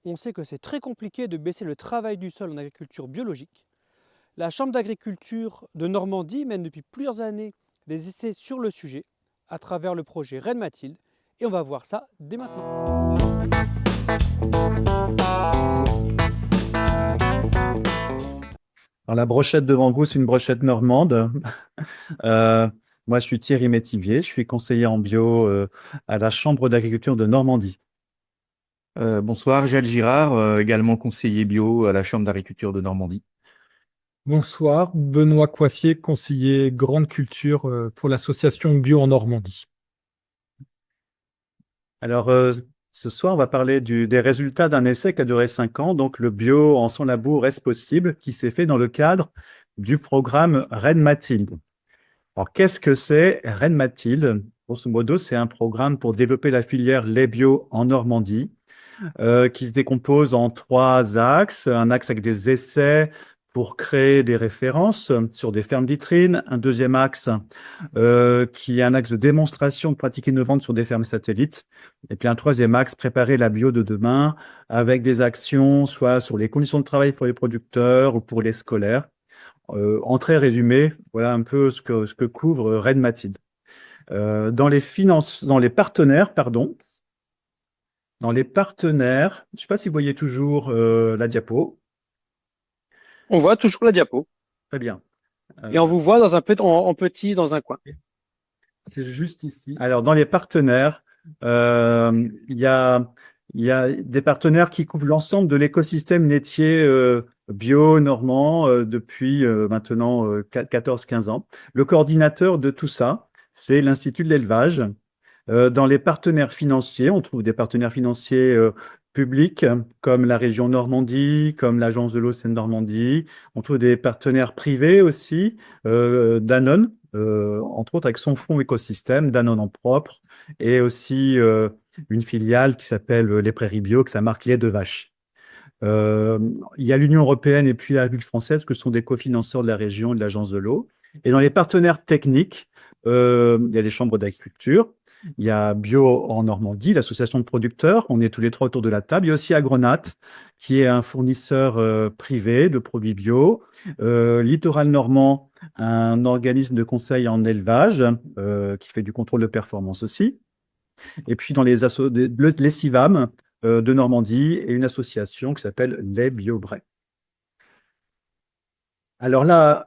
On sait que c'est très compliqué de baisser le travail du sol en agriculture biologique. La Chambre d'agriculture de Normandie mène depuis plusieurs années des essais sur le sujet à travers le projet Reine Mathilde et on va voir ça dès maintenant. Alors, la brochette devant vous, c'est une brochette normande. Euh, Moi, je suis Thierry Métivier, je suis conseiller en bio à la Chambre d'agriculture de Normandie. Bonsoir, Jacques Girard, également conseiller bio à la Chambre d'agriculture de Normandie. Bonsoir, Benoît Coiffier, conseiller grande culture pour l'association Bio en Normandie. Alors, ce soir, on va parler des résultats d'un essai qui a duré 5 ans, donc le bio en son labour est possible, qui s'est fait dans le cadre du programme Reine Mathilde. Alors, qu'est-ce que c'est Reine Mathilde? Grosso modo, c'est un programme pour développer la filière lait bio en Normandie. Qui se décompose en 3 axes. Un axe avec des essais pour créer des références sur des fermes vitrines. Un deuxième axe qui est un axe de démonstration de pratiques innovantes sur des fermes satellites. Et puis un troisième axe, préparer la bio de demain avec des actions soit sur les conditions de travail pour les producteurs ou pour les scolaires. En très résumé, voilà un peu ce que couvre Red Mathilde. Dans les partenaires, pardon, je ne sais pas si vous voyez toujours la diapo. On voit toujours la diapo Très bien. et on vous voit dans en petit dans un coin. C'est juste ici. Alors, dans les partenaires, il y a des partenaires qui couvrent l'ensemble de l'écosystème laitier bio normand depuis maintenant 14-15 ans. Le coordinateur de tout ça, c'est l'Institut de l'élevage. Dans les partenaires financiers, on trouve des partenaires financiers publics comme la région Normandie, comme l'Agence de l'eau Seine-Normandie. On trouve des partenaires privés aussi, Danone, entre autres avec son fonds écosystème, Danone en propre, et aussi une filiale qui s'appelle Les Prairies Bio, que sa marque lait de vache. Euh, il y a l'Union européenne et puis la République française, que sont des cofinanceurs de la région et de l'Agence de l'eau. Et dans les partenaires techniques, il y a les chambres d'agriculture, il y a Bio en Normandie, l'association de producteurs, on est tous les trois autour de la table. Il y a aussi Agronat, qui est un fournisseur privé de produits bio. Littoral Normand, un organisme de conseil en élevage qui fait du contrôle de performance aussi. Et puis dans les CIVAM de Normandie et une association qui s'appelle Les Biobrais. Alors là,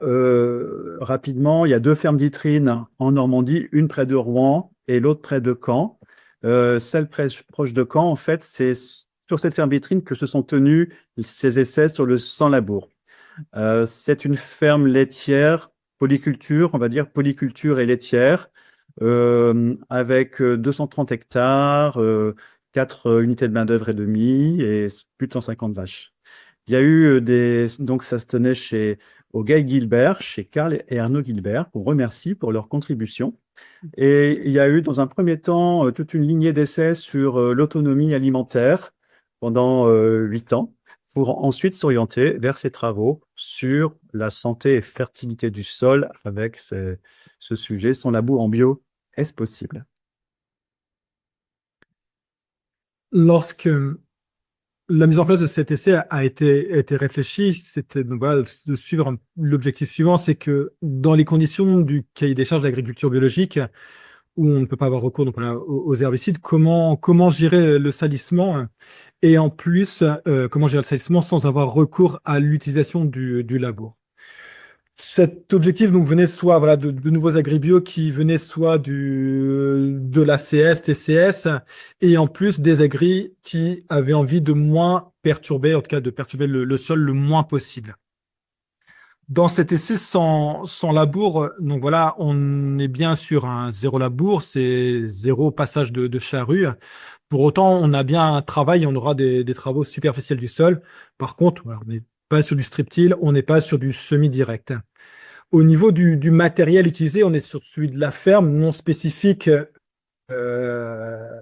rapidement, il y a 2 fermes vitrines en Normandie, une près de Rouen et l'autre près de Caen. Celle proche de Caen, en fait, c'est sur cette ferme vitrine que se sont tenus ces essais sur le sans-labour. C'est une ferme laitière, polyculture, on va dire polyculture et laitière, avec 230 hectares, 4 unités de main-d'œuvre et demie et plus de 150 vaches. Il y a eu donc ça se tenait au Gay Gilbert, chez Karl et Arnaud Gilbert, qu'on remercie pour leur contribution. Et il y a eu dans un premier temps toute une lignée d'essais sur l'autonomie alimentaire pendant 8 ans, pour ensuite s'orienter vers ces travaux sur la santé et fertilité du sol avec ce sujet. Sans labour en bio, est-ce possible? Lorsque la mise en place de cet essai a été réfléchie, c'était donc, voilà, de suivre l'objectif suivant, c'est que dans les conditions du cahier des charges de l'agriculture biologique, où on ne peut pas avoir recours donc, voilà, aux herbicides, comment gérer le salissement et en plus, comment gérer le salissement sans avoir recours à l'utilisation du labour. Cet objectif donc venait soit voilà de nouveaux agribio qui venaient soit de l'ACS, TCS et en plus des agris qui avaient envie de moins perturber, en tout cas de perturber le sol le moins possible. Dans cet essai sans labour, donc voilà, on est bien sur un zéro labour, c'est zéro passage de charrue. Pour autant, on a bien un travail, on aura des travaux superficiels du sol. Par contre, voilà, on n'est pas sur du strip-till, on n'est pas sur du semi-direct. Au niveau du matériel utilisé, on est sur celui de la ferme, non spécifique euh,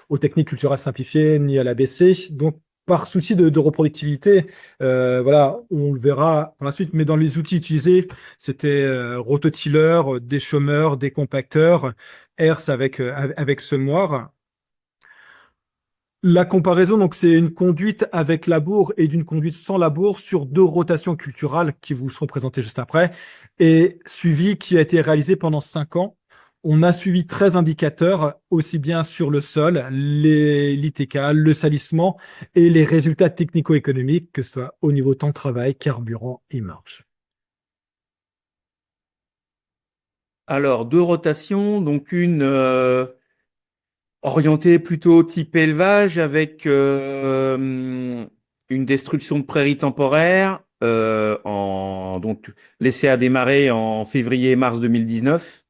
aux techniques culturelles simplifiées ni à l'ABC. Donc, par souci de reproductivité, voilà, on le verra par la suite, mais dans les outils utilisés, c'était rototiller, déchômeur, décompacteur, herse avec semoir. La comparaison, donc, c'est une conduite avec labour et d'une conduite sans labour sur 2 rotations culturales qui vous seront présentées juste après, et suivi qui a été réalisé pendant 5 ans. On a suivi 13 indicateurs, aussi bien sur le sol, l'ITK, le salissement et les résultats technico-économiques, que ce soit au niveau temps de travail, carburant et marge. Alors, 2 rotations, donc une orientée plutôt type élevage avec une destruction de prairies temporaires, donc laissée à démarrer en février-mars 2019.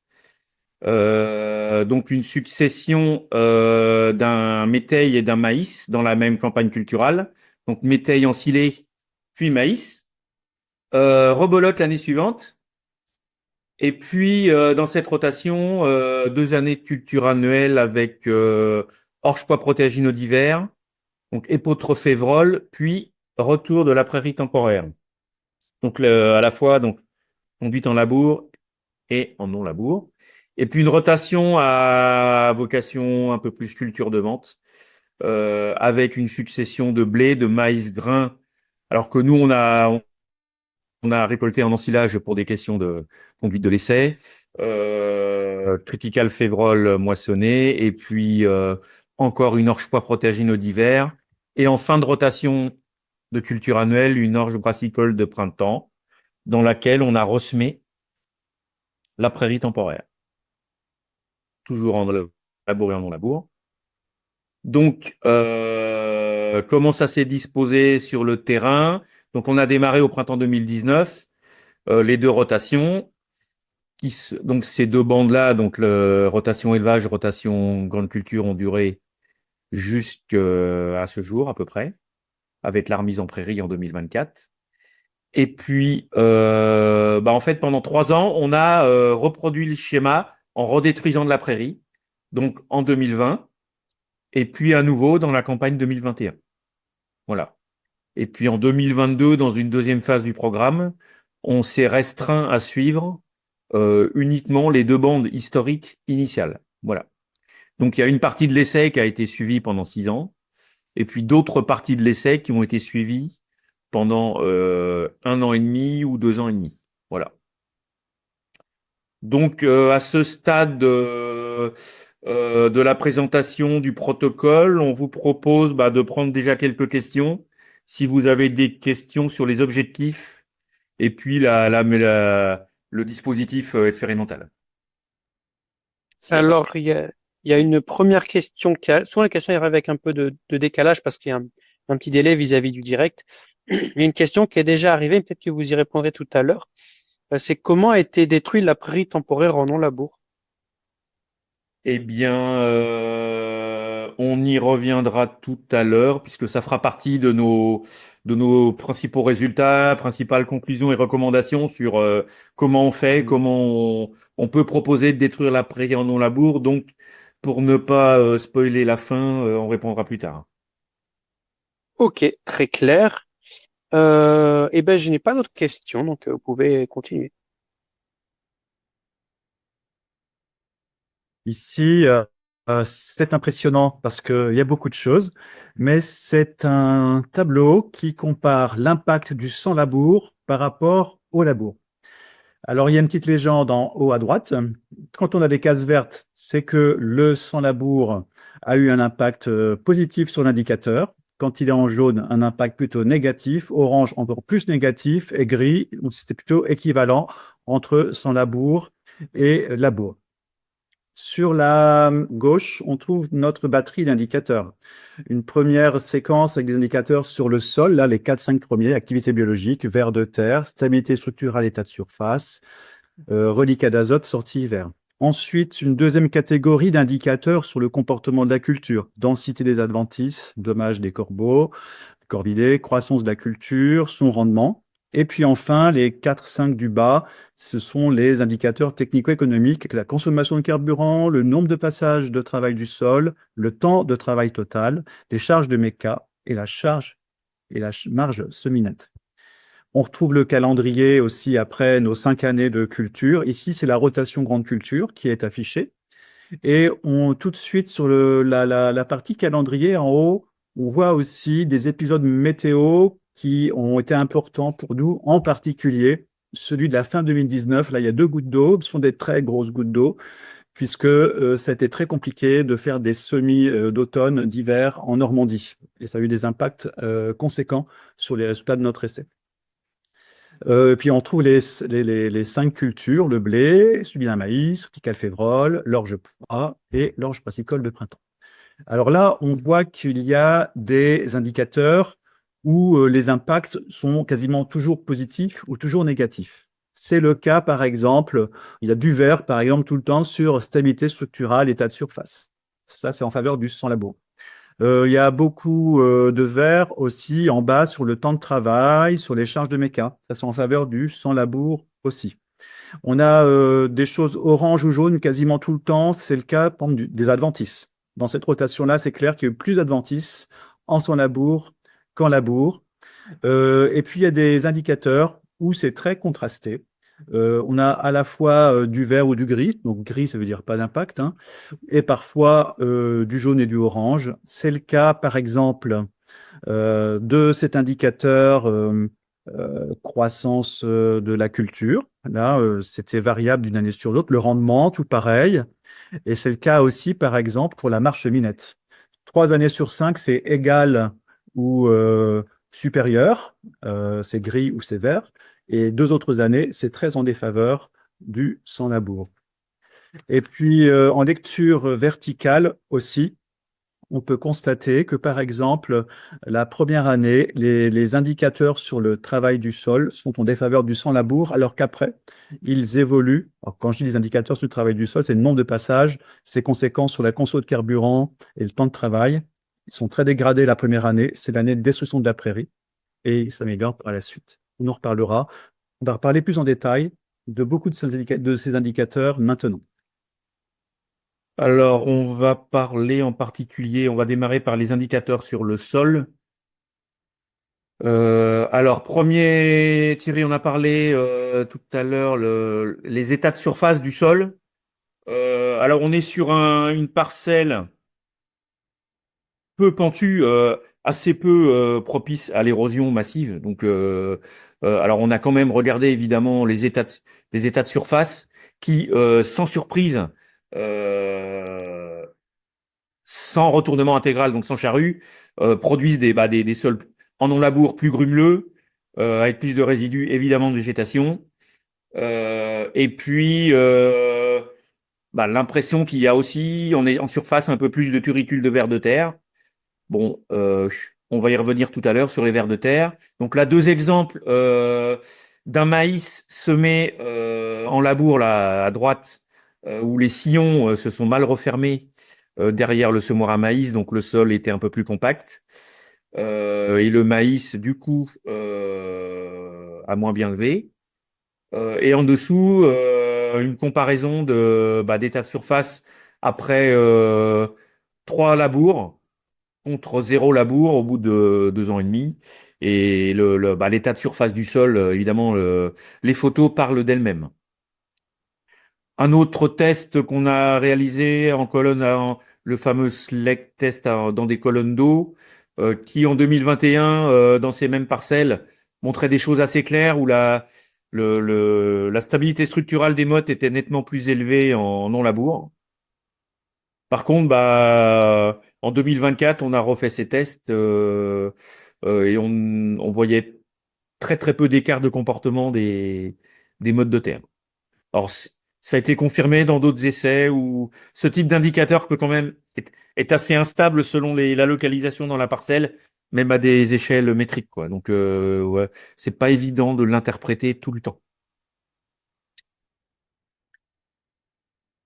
Donc une succession d'un métail et d'un maïs dans la même campagne culturale. Donc métail ensilé, puis maïs. Rebolote l'année suivante. Et puis dans cette rotation, 2 années de culture annuelle avec orge-pois protéagineux d'hiver, donc épotrophévrole, puis retour de la prairie temporaire. Donc à la fois donc conduite en labour et en non-labour. Et puis une rotation à vocation un peu plus culture de vente, avec une succession de blé, de maïs, grain. Alors que nous, on a récolté en ensilage pour des questions de conduite de l'essai, critical févrole moissonné, et puis encore une orge pois protéagineux d'hiver. Et en fin de rotation de culture annuelle, une orge brassicole de printemps, dans laquelle on a ressemé la prairie temporaire. Toujours en labour et en non-labour. Donc, comment ça s'est disposé sur le terrain? Donc, on a démarré au printemps 2019 les 2 rotations. Donc, ces 2 bandes-là, donc rotation élevage, rotation grande culture, ont duré jusqu'à ce jour à peu près, avec la remise en prairie en 2024. Et puis, en fait, pendant 3 ans, on a reproduit le schéma en redétruisant de la prairie, donc en 2020, et puis à nouveau dans la campagne 2021. Voilà. Et puis en 2022, dans une deuxième phase du programme, on s'est restreint à suivre uniquement les 2 bandes historiques initiales. Voilà. Donc il y a une partie de l'essai qui a été suivie pendant 6 ans, et puis d'autres parties de l'essai qui ont été suivies pendant 1 an et demi ou 2 ans et demi. Voilà. Donc à ce stade de la présentation du protocole, on vous propose de prendre déjà quelques questions. Si vous avez des questions sur les objectifs et puis le dispositif expérimental. Alors, il y a une première question souvent les questions arrivent avec un peu de décalage parce qu'il y a un petit délai vis-à-vis du direct. Il y a une question qui est déjà arrivée, peut-être que vous y répondrez tout à l'heure. C'est comment a été détruite la prairie temporaire en non-labour? Eh bien, on y reviendra tout à l'heure, puisque ça fera partie de nos principaux résultats, principales conclusions et recommandations sur comment on fait, comment on peut proposer de détruire la prairie en non-labour. Donc, pour ne pas spoiler la fin, on répondra plus tard. Ok, très clair. Eh ben, je n'ai pas d'autres questions, donc vous pouvez continuer. Ici, c'est impressionnant parce qu'il y a beaucoup de choses, mais c'est un tableau qui compare l'impact du sans-labour par rapport au labour. Alors, il y a une petite légende en haut à droite. Quand on a des cases vertes, c'est que le sans-labour a eu un impact positif sur l'indicateur. Quand il est en jaune, un impact plutôt négatif. Orange, encore plus négatif. Et gris, c'était plutôt équivalent entre sans-labour et labour. Sur la gauche, on trouve notre batterie d'indicateurs. Une première séquence avec des indicateurs sur le sol, là, les 4-5 premiers, activité biologique, vers de terre, stabilité structurale, état de surface, reliquat d'azote, sortie hiver. Ensuite, une deuxième catégorie d'indicateurs sur le comportement de la culture, densité des adventices, dommages des corbeaux, corvidés, croissance de la culture, son rendement. Et puis enfin, les 4-5 du bas, ce sont les indicateurs technico-économiques, la consommation de carburant, le nombre de passages de travail du sol, le temps de travail total, les charges de méca et la charge et la marge semi-nette. On retrouve le calendrier aussi après nos 5 années de culture. Ici, c'est la rotation grande culture qui est affichée. Et tout de suite, sur la partie calendrier en haut, on voit aussi des épisodes météo qui ont été importants pour nous, en particulier celui de la fin 2019. Là, il y a 2 gouttes d'eau, ce sont des très grosses gouttes d'eau, puisque ça a été très compliqué de faire des semis d'automne, d'hiver en Normandie. Et ça a eu des impacts conséquents sur les résultats de notre essai. Puis on trouve les 5 cultures, le blé, suivi d'un maïs, triticale févrole, l'orge pois et l'orge brassicole de printemps. Alors là, on voit qu'il y a des indicateurs où les impacts sont quasiment toujours positifs ou toujours négatifs. C'est le cas, par exemple, il y a du vert, par exemple, tout le temps sur stabilité structurale, état de surface. Ça, c'est en faveur du sans labour. Il y a beaucoup de vert aussi en bas sur le temps de travail, sur les charges de méca. Ça, c'est en faveur du sans labour aussi. On a des choses orange ou jaune quasiment tout le temps. C'est le cas par exemple, des adventices. Dans cette rotation-là, c'est clair qu'il y a eu plus d'adventices en sans labour qu'en labour. Et puis, il y a des indicateurs où c'est très contrasté. On a à la fois du vert ou du gris. Donc, gris, ça veut dire pas d'impact, hein, et parfois du jaune et du orange. C'est le cas, par exemple, de cet indicateur croissance de la culture. Là, c'était variable d'une année sur l'autre. Le rendement, tout pareil. Et c'est le cas aussi, par exemple, pour la marche minette. 3 années sur 5, c'est égal ou supérieur, c'est gris ou c'est vert. Et 2 autres années, c'est très en défaveur du sans labour. Et puis, en lecture verticale aussi, on peut constater que, par exemple, la première année, les indicateurs sur le travail du sol sont en défaveur du sans labour, alors qu'après, ils évoluent. Alors, quand je dis les indicateurs sur le travail du sol, c'est le nombre de passages, ses conséquences sur la conso de carburant et le temps de travail. Ils sont très dégradés la première année, c'est l'année de destruction de la prairie, et ils s'améliorent par la suite. On en reparlera. On va reparler plus en détail de beaucoup de ces indicateurs maintenant. Alors, on va parler en particulier, on va démarrer par les indicateurs sur le sol. Alors, premier, Thierry, on a parlé tout à l'heure, les états de surface du sol. Alors, on est sur une parcelle peu pentue, assez peu propice à l'érosion massive. Donc, alors, on a quand même regardé évidemment les états de surface qui, sans surprise, sans retournement intégral, donc sans charrue, produisent des sols en non-labour plus grumeleux, avec plus de résidus évidemment de végétation. Et puis l'impression qu'il y a aussi, on est en surface un peu plus de turicules de vers de terre. Bon, on va y revenir tout à l'heure sur les vers de terre. Donc là, 2 exemples d'un maïs semé en labour là à droite, où les sillons se sont mal refermés derrière le semoir à maïs, donc le sol était un peu plus compact. Et le maïs, du coup, a moins bien levé. Et en dessous, une comparaison d'état de surface après 3 labours contre 0 labour au bout de 2 ans et demi. Et l'état de surface du sol, évidemment, les photos parlent d'elles-mêmes. Un autre test qu'on a réalisé en colonne, le fameux SLEC test dans des colonnes d'eau, qui en 2021, dans ces mêmes parcelles, montrait des choses assez claires où la stabilité structurale des mottes était nettement plus élevée en non-labour. Par contre, en 2024, on a refait ces tests et on voyait très très peu d'écart de comportement des mottes de terre. Alors, ça a été confirmé dans d'autres essais où ce type d'indicateur peut quand même est assez instable selon la localisation dans la parcelle, même à des échelles métriques, quoi. Donc, ouais, c'est pas évident de l'interpréter tout le temps.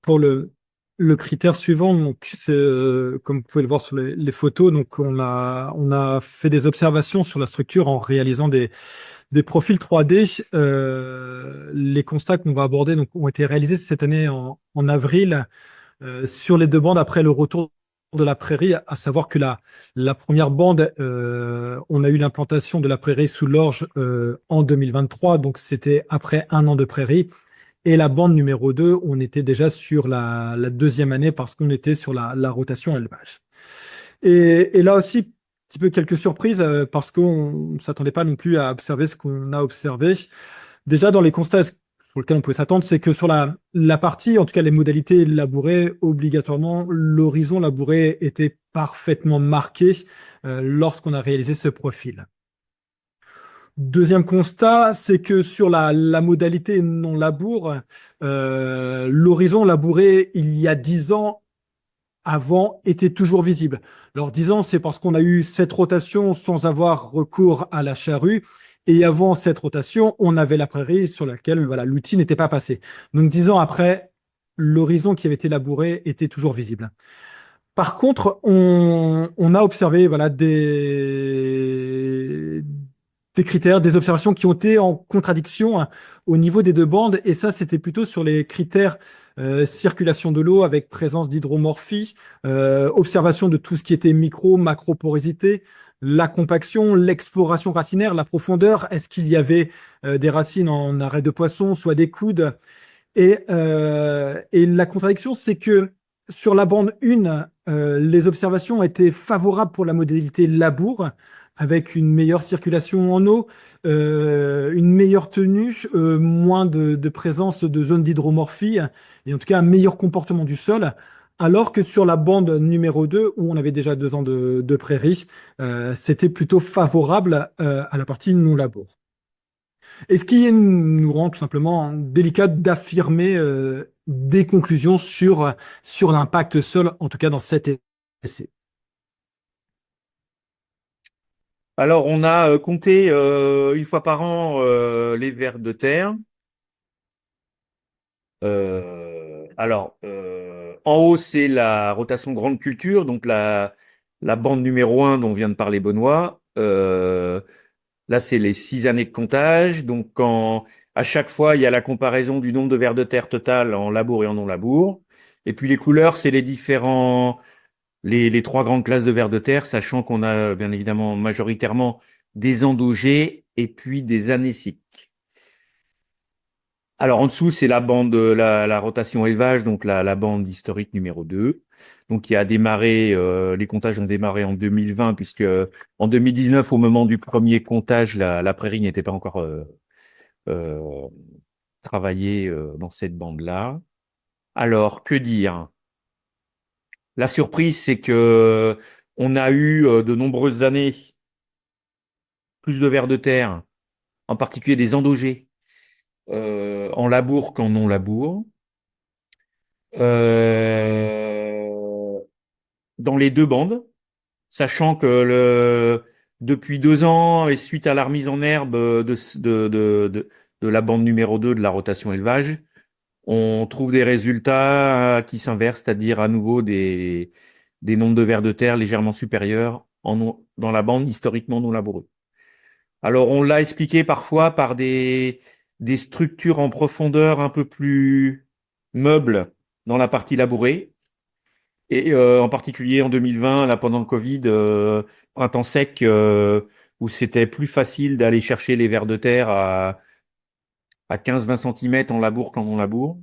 Pour le critère suivant, donc, comme vous pouvez le voir sur les photos, donc on a fait des observations sur la structure en réalisant des profils 3D. Les constats qu'on va aborder donc, ont été réalisés cette année en avril sur les 2 bandes après le retour de la prairie, à savoir que la première bande, on a eu l'implantation de la prairie sous l'orge en 2023, donc c'était après 1 an de prairie. Et la bande numéro 2, on était déjà sur la deuxième année parce qu'on était sur la rotation élevage. Et là aussi, un petit peu quelques surprises parce qu'on ne s'attendait pas non plus à observer ce qu'on a observé. Déjà, dans les constats sur lesquels on pouvait s'attendre, c'est que sur la partie, en tout cas les modalités labourées, obligatoirement, l'horizon labouré était parfaitement marqué lorsqu'on a réalisé ce profil. Deuxième constat, c'est que sur la modalité non labour, l'horizon labouré il y a 10 ans avant était toujours visible. Alors 10 ans, c'est parce qu'on a eu cette rotation sans avoir recours à la charrue. Et avant cette rotation, on avait la prairie sur laquelle voilà, l'outil n'était pas passé. Donc 10 ans après, l'horizon qui avait été labouré était toujours visible. Par contre, on a observé voilà, des critères, des observations qui ont été en contradiction au niveau des deux bandes. Et ça, c'était plutôt sur les critères circulation de l'eau avec présence d'hydromorphie, observation de tout ce qui était macro-porosité, la compaction, l'exploration racinaire, la profondeur. Est-ce qu'il y avait des racines en arrêt de poisson, soit des coudes? Et la contradiction, c'est que sur la bande 1, les observations étaient favorables pour la modalité labour, avec une meilleure circulation en eau, une meilleure tenue, moins de présence de zones d'hydromorphie, et en tout cas un meilleur comportement du sol. Alors que sur la bande numéro 2, où on avait déjà 2 ans de prairie, c'était plutôt favorable à la partie non labour. Et ce qui nous rend tout simplement délicat d'affirmer des conclusions sur l'impact sol, en tout cas dans cet essai. Alors, on a compté une fois par an les vers de terre. En haut, c'est la rotation grande culture, donc la bande numéro 1 dont vient de parler Benoît. Là, c'est les 6 années de comptage. Donc, à chaque fois, il y a la comparaison du nombre de vers de terre total en labour et en non-labour. Et puis, les couleurs, c'est les 3 grandes classes de vers de terre, sachant qu'on a bien évidemment majoritairement des endogés et puis des anéciques. Alors, en dessous, c'est la bande, la rotation élevage, donc la bande historique numéro 2. Donc, qui a démarré, les comptages ont démarré en 2020, puisque en 2019, au moment du premier comptage, la prairie n'était pas encore euh, travaillée dans cette bande-là. Alors, que dire? La surprise, c'est que on a eu de nombreuses années plus de vers de terre, en particulier des endogés, en labour qu'en non-labour. Dans les deux bandes, sachant que depuis 2 ans, et suite à la remise en herbe de la bande numéro 2 de la rotation élevage, on trouve des résultats qui s'inversent, c'est-à-dire à nouveau des nombres de vers de terre légèrement supérieurs dans la bande historiquement non laboureux. Alors, on l'a expliqué parfois par des structures en profondeur un peu plus meubles dans la partie labourée. Et en particulier en 2020, là, pendant le Covid, printemps sec, où c'était plus facile d'aller chercher les vers de terre à 15-20 cm en labour qu'en non labour.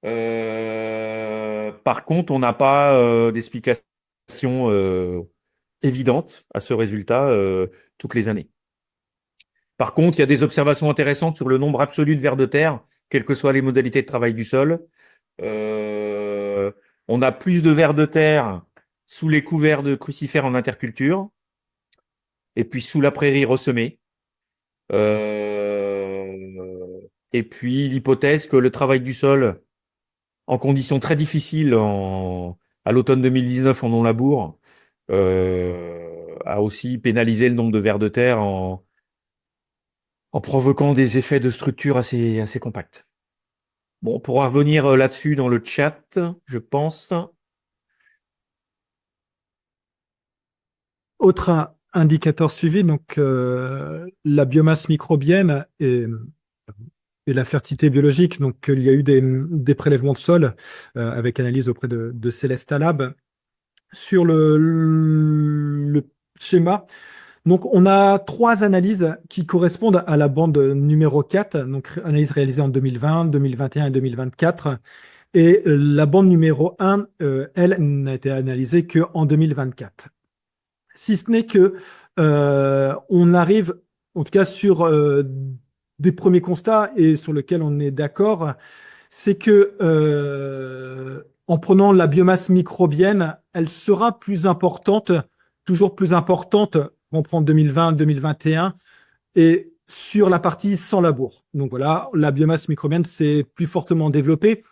Par contre, on n'a pas d'explication évidente à ce résultat toutes les années. Par contre, il y a des observations intéressantes sur le nombre absolu de vers de terre, quelles que soient les modalités de travail du sol. On a plus de vers de terre sous les couverts de crucifères en interculture, et puis sous la prairie ressemée. Et puis l'hypothèse que le travail du sol, en conditions très difficiles à l'automne 2019 en non-labour, a aussi pénalisé le nombre de vers de terre en provoquant des effets de structure assez compacts. Bon, on pourra revenir là-dessus dans le chat, je pense. Autre indicateur suivi, donc la biomasse microbienne et la fertilité biologique. Donc, il y a eu des prélèvements de sol avec analyse auprès de Célesta Lab. Sur le schéma, Donc, on a 3 analyses qui correspondent à la bande numéro 4, donc analyse réalisée en 2020, 2021 et 2024. Et la bande numéro 1, elle, n'a été analysée qu'en 2024. Si ce n'est que on arrive, en tout cas sur des premiers constats et sur lesquels on est d'accord, c'est que en prenant la biomasse microbienne, elle sera plus importante, toujours plus importante, on prend 2020, 2021, et sur la partie sans labour. Donc voilà, la biomasse microbienne s'est plus fortement développée,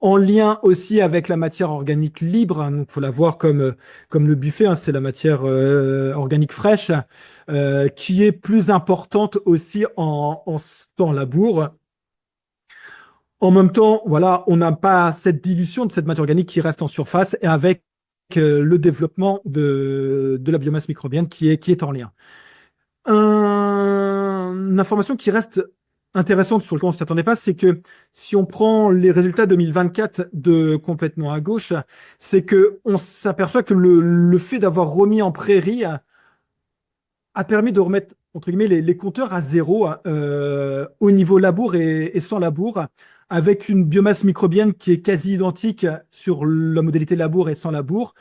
en lien aussi avec la matière organique libre. Donc, il faut la voir comme le buffet, hein, c'est la matière organique fraîche, qui est plus importante aussi en labour. En même temps, voilà, on n'a pas cette dilution de cette matière organique qui reste en surface et avec le développement de la biomasse microbienne qui est en lien. Une information qui reste intéressante sur laquelle on ne s'attendait pas, c'est que si on prend les résultats 2024 de complètement à gauche, c'est que on s'aperçoit que le fait d'avoir remis en prairie a permis de remettre entre guillemets les compteurs à zéro au niveau labour et sans labour, avec une biomasse microbienne qui est quasi identique sur la modalité labour et sans labour,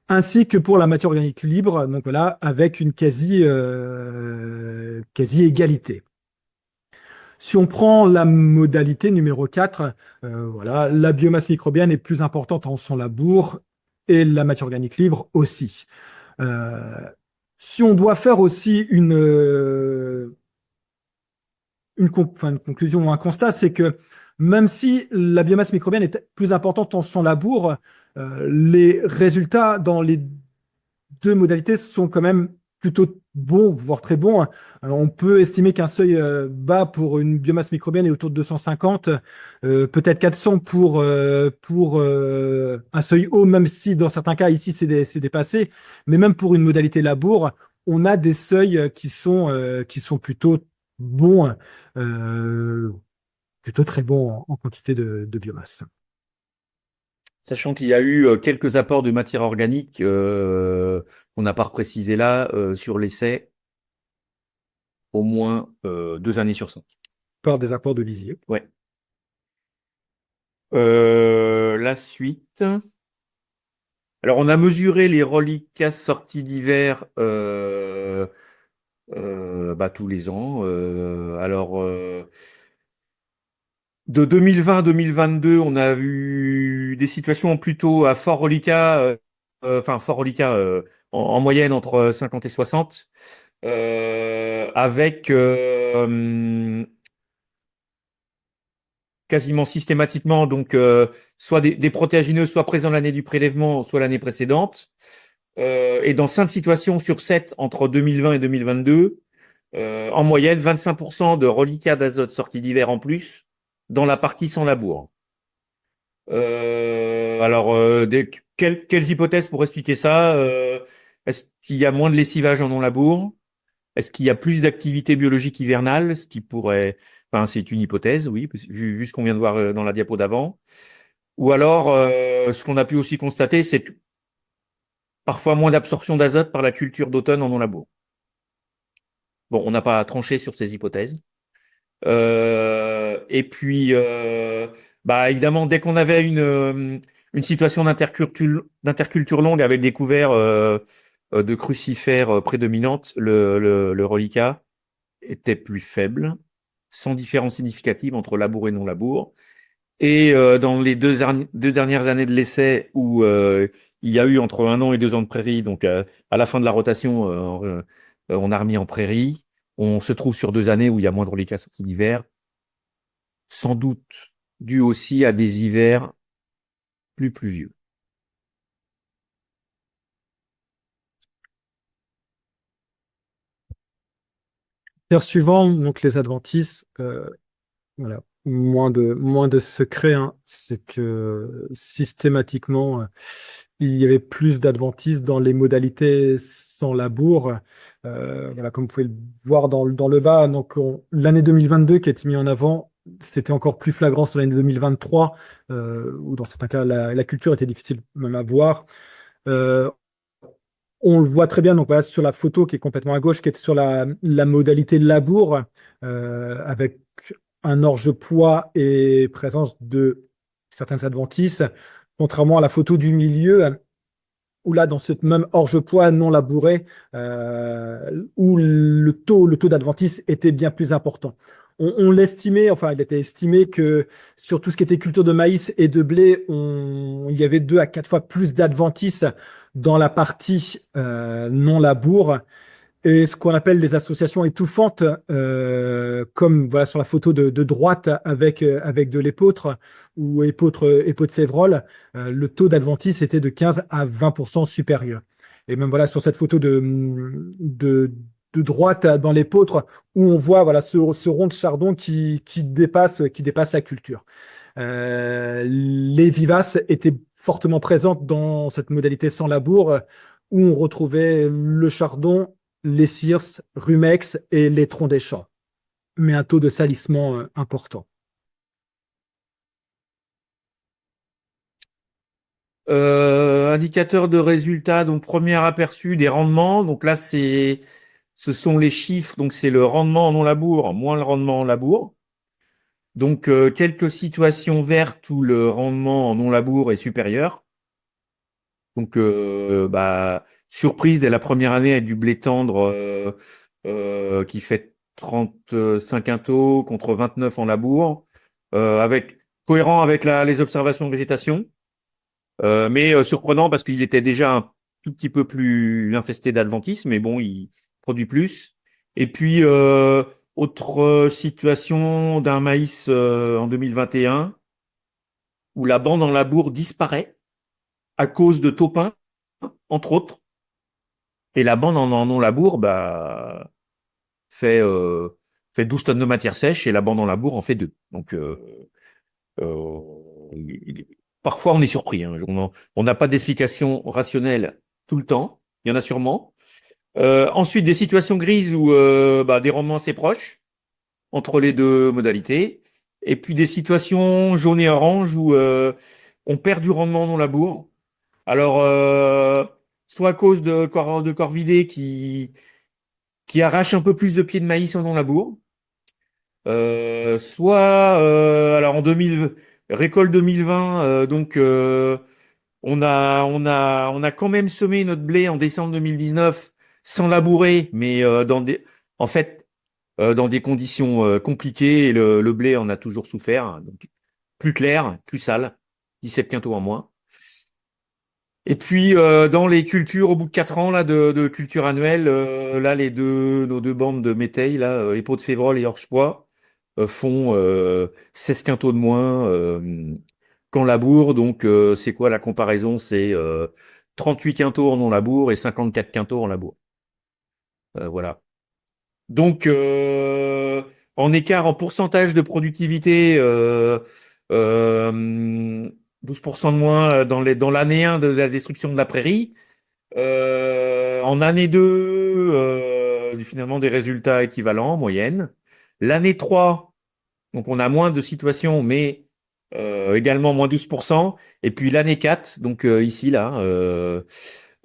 ainsi que pour la matière organique libre, donc voilà, avec une quasi égalité. Si on prend la modalité numéro 4, voilà, la biomasse microbienne est plus importante en son labour et la matière organique libre aussi. Si on doit faire aussi une conclusion ou un constat, c'est que même si la biomasse microbienne est plus importante en son labour, les résultats dans les 2 modalités sont quand même plutôt bons, voire très bons. On peut estimer qu'un seuil bas pour une biomasse microbienne est autour de 250, peut-être 400 pour un seuil haut, même si dans certains cas, ici, c'est dépassé. Mais même pour une modalité labour, on a des seuils qui sont plutôt bons, plutôt très bons en quantité de biomasse. Sachant qu'il y a eu quelques apports de matière organique qu'on n'a pas reprécisé là sur l'essai, au moins 2 années sur 5. Par des apports de lisier. Ouais. La suite. Alors, on a mesuré les reliquats sortis d'hiver tous les ans. De 2020 à 2022, on a eu des situations plutôt à fort reliquat, en moyenne entre 50 et 60, avec quasiment systématiquement donc soit des protéagineux soit présents l'année du prélèvement, soit l'année précédente. Et dans 5 situations sur 7 entre 2020 et 2022, en moyenne 25% de reliquats d'azote sortis d'hiver en plus dans la partie sans labour. Quelles hypothèses pour expliquer ça? Est-ce qu'il y a moins de lessivage en non-labour? Est-ce qu'il y a plus d'activité biologique hivernale? Ce qui pourrait... Enfin, c'est une hypothèse, oui, vu ce qu'on vient de voir dans la diapo d'avant. Ou alors, ce qu'on a pu aussi constater, c'est parfois moins d'absorption d'azote par la culture d'automne en non-labour. Bon, on n'a pas tranché sur ces hypothèses. Et puis, évidemment, dès qu'on avait une situation d'interculture longue avec des couverts de crucifères prédominantes, le reliquat était plus faible, sans différence significative entre labour et non-labour. Et dans les deux dernières années de l'essai, où il y a eu entre 1 an et 2 ans de prairie, donc à la fin de la rotation, on a remis en prairie. On se trouve sur 2 années où il y a moins de reliquats sortis d'hiver, sans doute dû aussi à des hivers plus pluvieux. Terre suivant, donc les adventices, voilà, moins de secret, hein. C'est que systématiquement, il y avait plus d'adventices dans les modalités sans labour. Voilà, comme vous pouvez le voir dans le bas, donc l'année 2022 qui a été mise en avant, c'était encore plus flagrant sur l'année 2023, où dans certains cas, la culture était difficile même à voir. On le voit très bien donc voilà, sur la photo qui est complètement à gauche, qui est sur la modalité labour, avec un orge-poids et présence de certaines adventices, contrairement à la photo du milieu, où là, dans cette même orge-poids non labouré, où le taux d'adventice était bien plus important. On l'estimait, enfin, il était estimé que sur tout ce qui était culture de maïs et de blé, il y avait 2 à 4 fois plus d'adventices dans la partie non labour. Et ce qu'on appelle les associations étouffantes, comme voilà, sur la photo de droite avec de l'épeautre ou épeautre févrole, le taux d'adventice était de 15 à 20% supérieur. Et même voilà, sur cette photo de droite dans l'épeautre, où on voit voilà, ce rond de chardon qui dépasse la culture. Les vivaces étaient fortement présentes dans cette modalité sans labour, où on retrouvait le chardon, les cirses, rumex et les troncs des champs, mais un taux de salissement important. Indicateur de résultats, donc premier aperçu des rendements. Donc là, ce sont les chiffres, donc c'est le rendement en non-labour moins le rendement en labour. Donc quelques situations vertes où le rendement en non-labour est supérieur. Donc surprise dès la première année avec du blé tendre qui fait 35 quintaux contre 29 en labour, cohérent avec les observations de végétation. Mais surprenant parce qu'il était déjà un tout petit peu plus infesté d'adventices, mais bon, il produit plus. Et puis, autre situation d'un maïs en 2021, où la bande en labour disparaît à cause de taupins, entre autres. Et la bande en non-labour fait, euh, fait 12 tonnes de matière sèche et la bande en labour en fait 2. Donc, euh, parfois, on est surpris. Hein. On n'a pas d'explication rationnelle tout le temps. Il y en a sûrement. Ensuite, des situations grises où des rendements assez proches entre les deux modalités. Et puis des situations jaune et orange où on perd du rendement non labour. Alors, soit à cause de corvidés qui arrachent un peu plus de pieds de maïs en non labour, alors en récolte 2020, on a quand même semé notre blé en décembre 2019 sans labourer, mais en fait, dans des conditions compliquées. Et le blé en a toujours souffert. Hein. Donc, plus clair, plus sale, 17 quintaux en moins. Et puis, dans les cultures, au bout de 4 ans là, de culture annuelle, là, nos deux bandes de métail, là, Épaule de Févrole et Orgepois, font 16 quintaux de moins qu'en labour. Donc, c'est quoi la comparaison? C'est 38 quintaux en non-labour et 54 quintaux en labour. Voilà. Donc, en écart en pourcentage de productivité, euh, 12% de moins dans l'année 1 de la destruction de la prairie. En année 2, finalement des résultats équivalents en moyenne. L'année 3, donc on a moins de situations, mais également moins 12%. Et puis l'année 4, donc ici, là,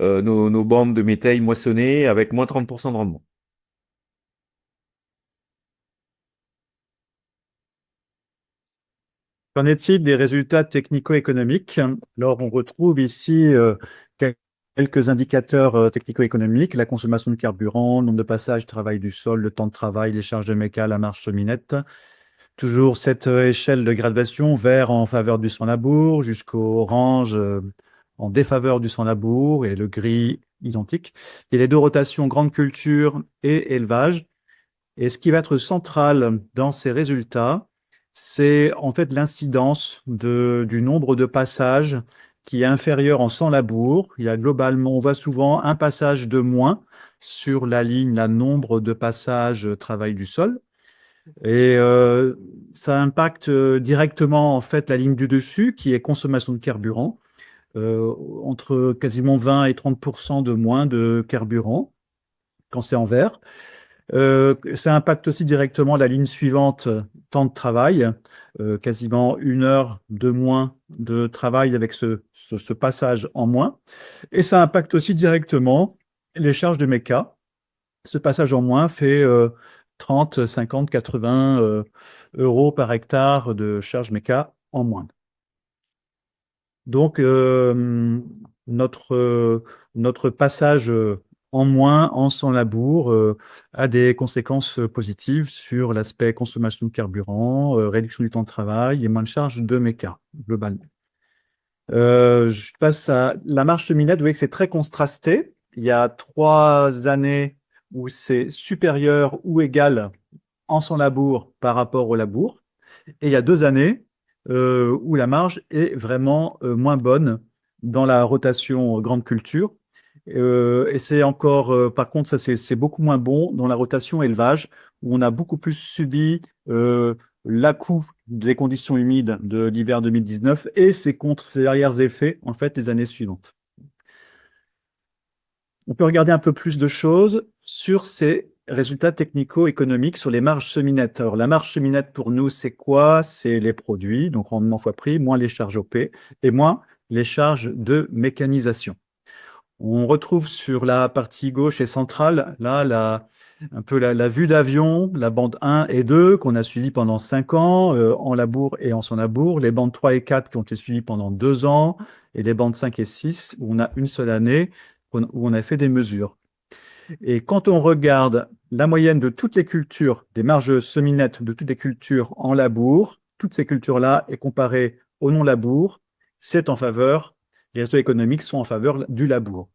nos bandes de métail moissonnées avec moins 30% de rendement. Qu'en est-il des résultats technico-économiques? Alors, on retrouve ici quelques indicateurs technico-économiques, la consommation de carburant, le nombre de passages, travail du sol, le temps de travail, les charges de méca, la marge cheminette. Toujours cette échelle de graduation, vert en faveur du sans-labour, jusqu'au orange en défaveur du sans-labour et le gris identique. Et les deux rotations grande culture et élevage. Et ce qui va être central dans ces résultats, c'est en fait l'incidence du nombre de passages qui est inférieur en sans labour. Il y a globalement, on voit souvent un passage de moins sur la ligne, la nombre de passages travail du sol. Et ça impacte directement en fait la ligne du dessus qui est consommation de carburant, entre quasiment 20 et 30% de moins de carburant quand c'est en vert. Ça impacte aussi directement la ligne suivante, temps de travail, quasiment 1 heure de moins de travail avec ce passage en moins. Et ça impacte aussi directement les charges de méca. Ce passage en moins fait 30, 50, 80 euros par hectare de charges méca en moins. Donc, notre passage en moins en sans labour a des conséquences positives sur l'aspect consommation de carburant, réduction du temps de travail et moins de charges de méca, globalement. Je passe à la marge cheminette. Vous voyez que c'est très contrasté. Il y a 3 années où c'est supérieur ou égal en sans labour par rapport au labour. Et il y a 2 années où la marge est vraiment moins bonne dans la rotation grande culture. Et c'est encore, par contre, ça c'est beaucoup moins bon dans la rotation élevage, où on a beaucoup plus subi l'à-coup des conditions humides de l'hiver 2019 et ses contre-arrière-effets, en fait, les années suivantes. On peut regarder un peu plus de choses sur ces résultats technico-économiques sur les marges semi-nettes. Alors, la marge semi-nette pour nous, c'est quoi? C'est les produits, donc rendement fois prix, moins les charges OP et moins les charges de mécanisation. On retrouve sur la partie gauche et centrale, là, un peu la vue d'avion, la bande 1 et 2 qu'on a suivi pendant 5 ans en labour et en sans labour, les bandes 3 et 4 qui ont été suivies pendant 2 ans et les bandes 5 et 6 où on a une seule année où on a fait des mesures. Et quand on regarde la moyenne de toutes les cultures, des marges semi-nettes de toutes les cultures en labour, toutes ces cultures-là, et comparées au non-labour, c'est en faveur, les résultats économiques sont en faveur du labour.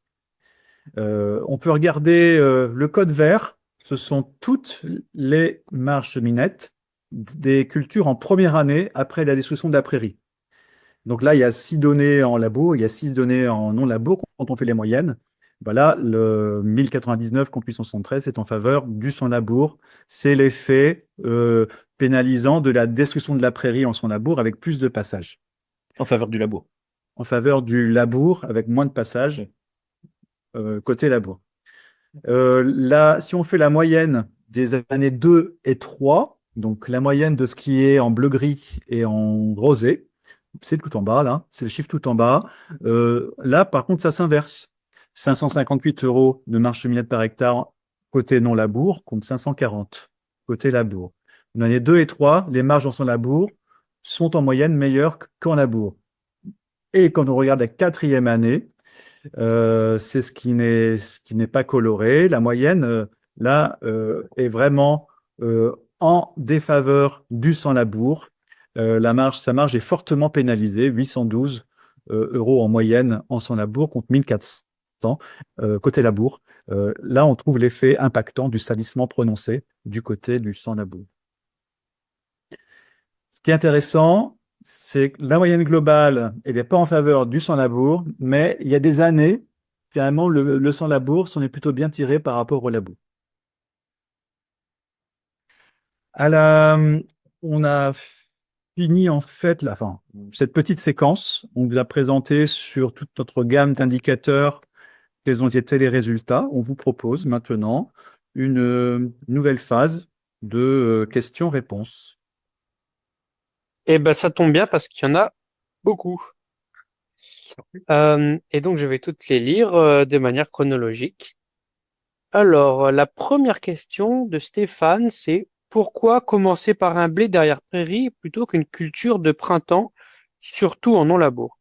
On peut regarder le code vert, ce sont toutes les marges semi-nettes des cultures en première année après la destruction de la prairie. Donc là, il y a 6 données en labour, il y a 6 données en non-labour quand on fait les moyennes. Voilà, le 1099 contre 873 est en faveur du sans labour. C'est l'effet pénalisant de la destruction de la prairie en sans labour avec plus de passages. En faveur du labour. En faveur du labour avec moins de passages côté labour. Là, si on fait la moyenne des années 2 et 3, donc la moyenne de ce qui est en bleu-gris et en rosé, c'est tout en bas, là, c'est le chiffre tout en bas. Là, par contre, ça s'inverse. 558 euros de marge cheminette par hectare côté non-labour contre 540 côté labour. Dans les 2 et 3, les marges en son labour sont en moyenne meilleures qu'en labour. Et quand on regarde la 4e année, c'est ce qui n'est pas coloré. La moyenne, là, est vraiment en défaveur du sans labour. Sa marge est fortement pénalisée, 812 euros en moyenne en sans labour contre 1400 côté labour. Là, on trouve l'effet impactant du salissement prononcé du côté du sans labour. Ce qui est intéressant, c'est que la moyenne globale, elle n'est pas en faveur du sans labour, mais il y a des années, finalement, le sans labour s'en est plutôt bien tiré par rapport au labour. On a fini en fait cette petite séquence. On vous a présenté sur toute notre gamme d'indicateurs quels ont été les résultats. On vous propose maintenant une nouvelle phase de questions-réponses. Eh ben, ça tombe bien parce qu'il y en a beaucoup. Et donc, je vais toutes les lire de manière chronologique. Alors, la première question de Stéphane, c'est pourquoi commencer par un blé derrière prairie plutôt qu'une culture de printemps, surtout en non-labour?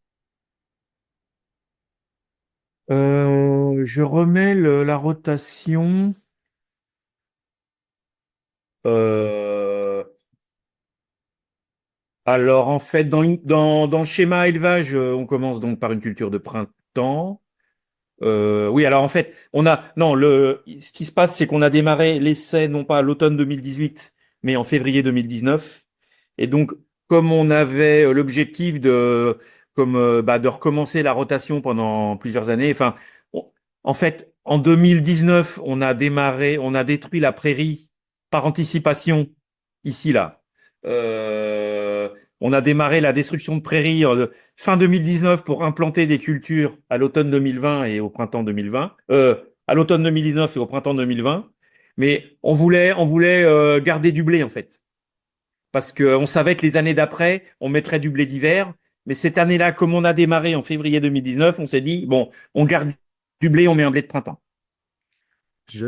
Je remets la rotation. Alors, en fait, dans le schéma élevage, on commence donc par une culture de printemps. Oui, alors en fait, ce qui se passe, c'est qu'on a démarré l'essai non pas à l'automne 2018, mais en février 2019. Et donc, comme on avait l'objectif de recommencer la rotation pendant plusieurs années, en fait, en 2019, on a détruit la prairie par anticipation, ici, là. On a démarré la destruction de prairies fin 2019 pour implanter des cultures à l'automne 2020 et au printemps 2020. À l'automne 2019 et au printemps 2020. Mais on voulait garder du blé, en fait. Parce qu'on savait que les années d'après, on mettrait du blé d'hiver. Mais cette année-là, comme on a démarré en février 2019, on s'est dit, bon, on garde du blé, on met un blé de printemps.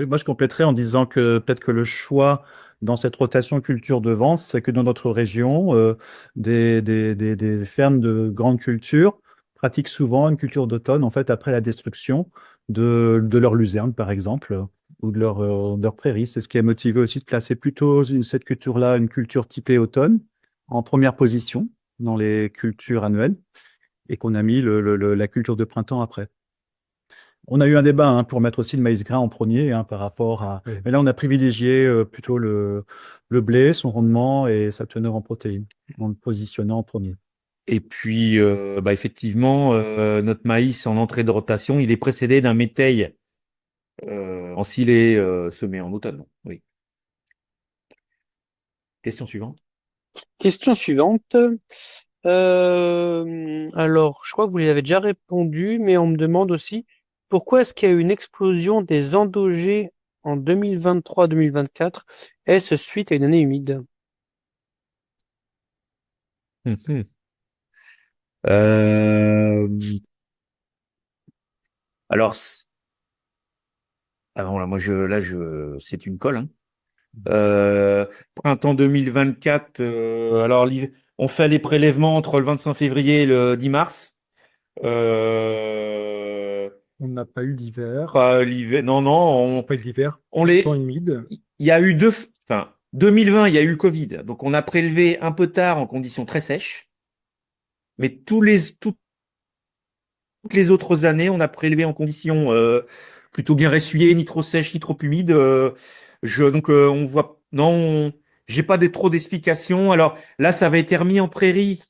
Moi, je compléterais en disant que peut-être que le choix dans cette rotation culture de vente, c'est que dans notre région, des fermes de grande culture pratiquent souvent une culture d'automne, en fait, après la destruction de leur luzerne, par exemple, ou de leur prairie. C'est ce qui a motivé aussi de placer plutôt cette culture-là, une culture typée automne, en première position dans les cultures annuelles, et qu'on a mis la culture de printemps après. On a eu un débat pour mettre aussi le maïs grain en premier par rapport à. Oui. Mais là, on a privilégié plutôt le blé, son rendement et sa teneur en protéines, en le positionnant en premier. Et puis, effectivement, notre maïs en entrée de rotation, il est précédé d'un métail ensilé semé en automne. Oui. Question suivante. Question suivante. Alors, je crois que vous les avez déjà répondu, mais on me demande aussi pourquoi est-ce qu'il y a eu une explosion des endogés en 2023-2024? Est-ce suite à une année humide? Mhm. Euh, alors, bon, là, c'est une colle, hein. Printemps 2024, alors on fait les prélèvements entre le 25 février et le 10 mars. On n'a pas eu d'hiver, Pas l'hiver, non, non, pas eu d'hiver, on temps les, humide. il y a eu enfin, 2020, il y a eu le Covid, donc on a prélevé un peu tard en conditions très sèches, mais toutes les autres années, on a prélevé en conditions plutôt bien ressuyées, ni trop sèches, ni trop humides. Donc on voit, non, j'ai pas trop d'explications. Alors là, ça avait été remis en prairie.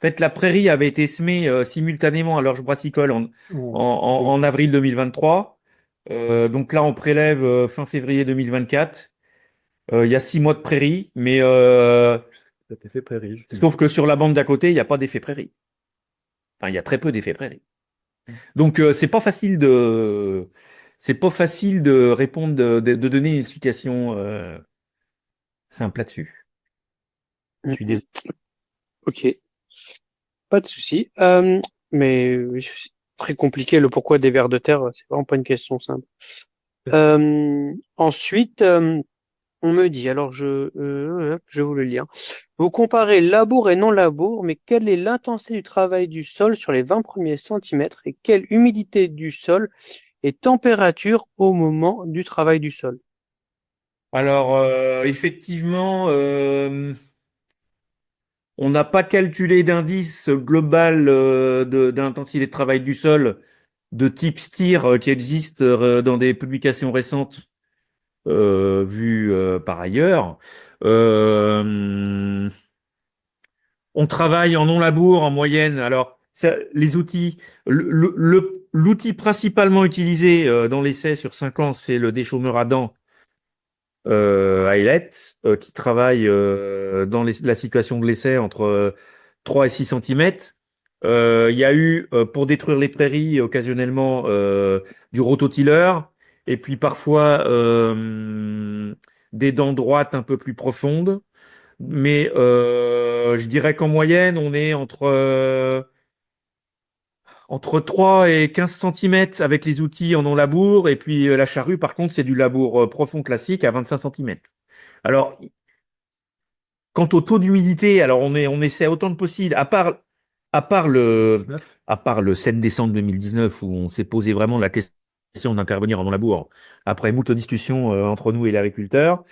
En fait, la prairie avait été semée simultanément à l'orge brassicole Oui. en avril 2023. Donc là, on prélève fin février 2024. Il y a 6 mois de prairie, mais Cet effet prairie, justement. sauf que sur la bande d'à côté, il n'y a pas d'effet prairie. Enfin, il y a très peu d'effet prairie. Donc c'est pas facile de répondre, de donner une explication simple là-dessus. Je suis désolé. Ok, pas de souci. Mais oui, c'est très compliqué le pourquoi des vers de terre, c'est vraiment pas une question simple. Ensuite, on me dit, alors je vais vous le lire. Vous comparez labour et non labour, mais quelle est l'intensité du travail du sol sur les 20 premiers centimètres et quelle humidité du sol et température au moment du travail du sol? Alors effectivement, on n'a pas calculé d'indice global d'intensité de travail du sol de type STIR qui existe dans des publications récentes vues par ailleurs. Euh, On travaille en non-labour en moyenne. Alors, les outils, l'outil principalement utilisé dans l'essai sur 5 ans, c'est le déchaumeur à dents Eyelet, qui travaille dans la situation de l'essai entre 3 et 6 cm. Il y a eu, pour détruire les prairies, occasionnellement du rototiller, et puis parfois des dents droites un peu plus profondes. Mais je dirais qu'en moyenne, on est entre 3 et 15 centimètres avec les outils en non-labour. Et puis la charrue, par contre, c'est du labour profond classique à 25 centimètres. Alors, quant au taux d'humidité, alors on essaie autant que possible, à part le, 19. à part le 7 décembre 2019 où on s'est posé vraiment la question d'intervenir en non-labour après moult discussions entre nous et l'agriculteur.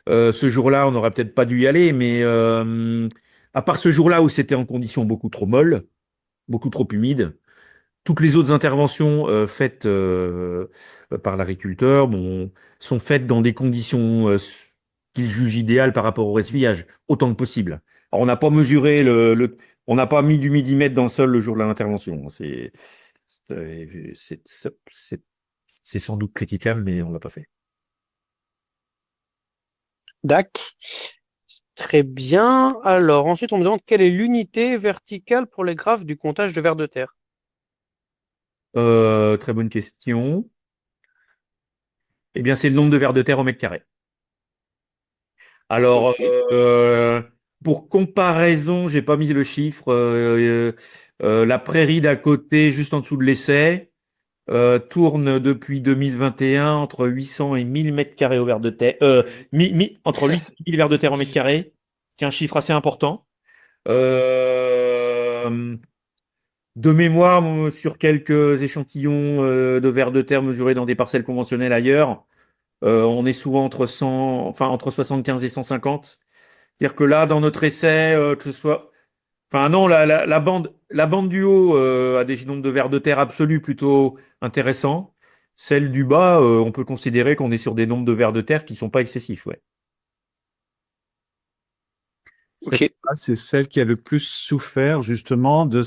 Ce jour-là, on n'aurait peut-être pas dû y aller, mais à part ce jour-là où c'était en conditions beaucoup trop molles, beaucoup trop humides, toutes les autres interventions faites par l'agriculteur sont faites dans des conditions qu'il juge idéales par rapport au ressuyage, autant que possible. Alors, on n'a pas mesuré on n'a pas mis du millimètre dans le sol le jour de l'intervention. C'est c'est sans doute critiquable, mais on l'a pas fait. Dac. Très bien. Alors, ensuite, on me demande quelle est l'unité verticale pour les graphes du comptage de vers de terre. Très bonne question. Eh bien, c'est le nombre de vers de terre au mètre carré. Alors, Ok. pour comparaison, j'ai pas mis le chiffre. La prairie d'à côté, juste en dessous de l'essai, tourne depuis 2021 entre 800 et 1000 mètres carrés au vers de terre, entre 8 et 1000 vers de terre en mètre carré, qui est un chiffre assez important. Euh, de mémoire, sur quelques échantillons de vers de terre mesurés dans des parcelles conventionnelles ailleurs, on est souvent entre 75 et 150. C'est-à-dire que là, dans notre essai, que ce soit, enfin non, la bande du haut a des nombres de vers de terre absolus plutôt intéressants. Celle du bas, on peut considérer qu'on est sur des nombres de vers de terre qui sont pas excessifs, ouais. Cette Ok. phase, c'est celle qui a le plus souffert justement de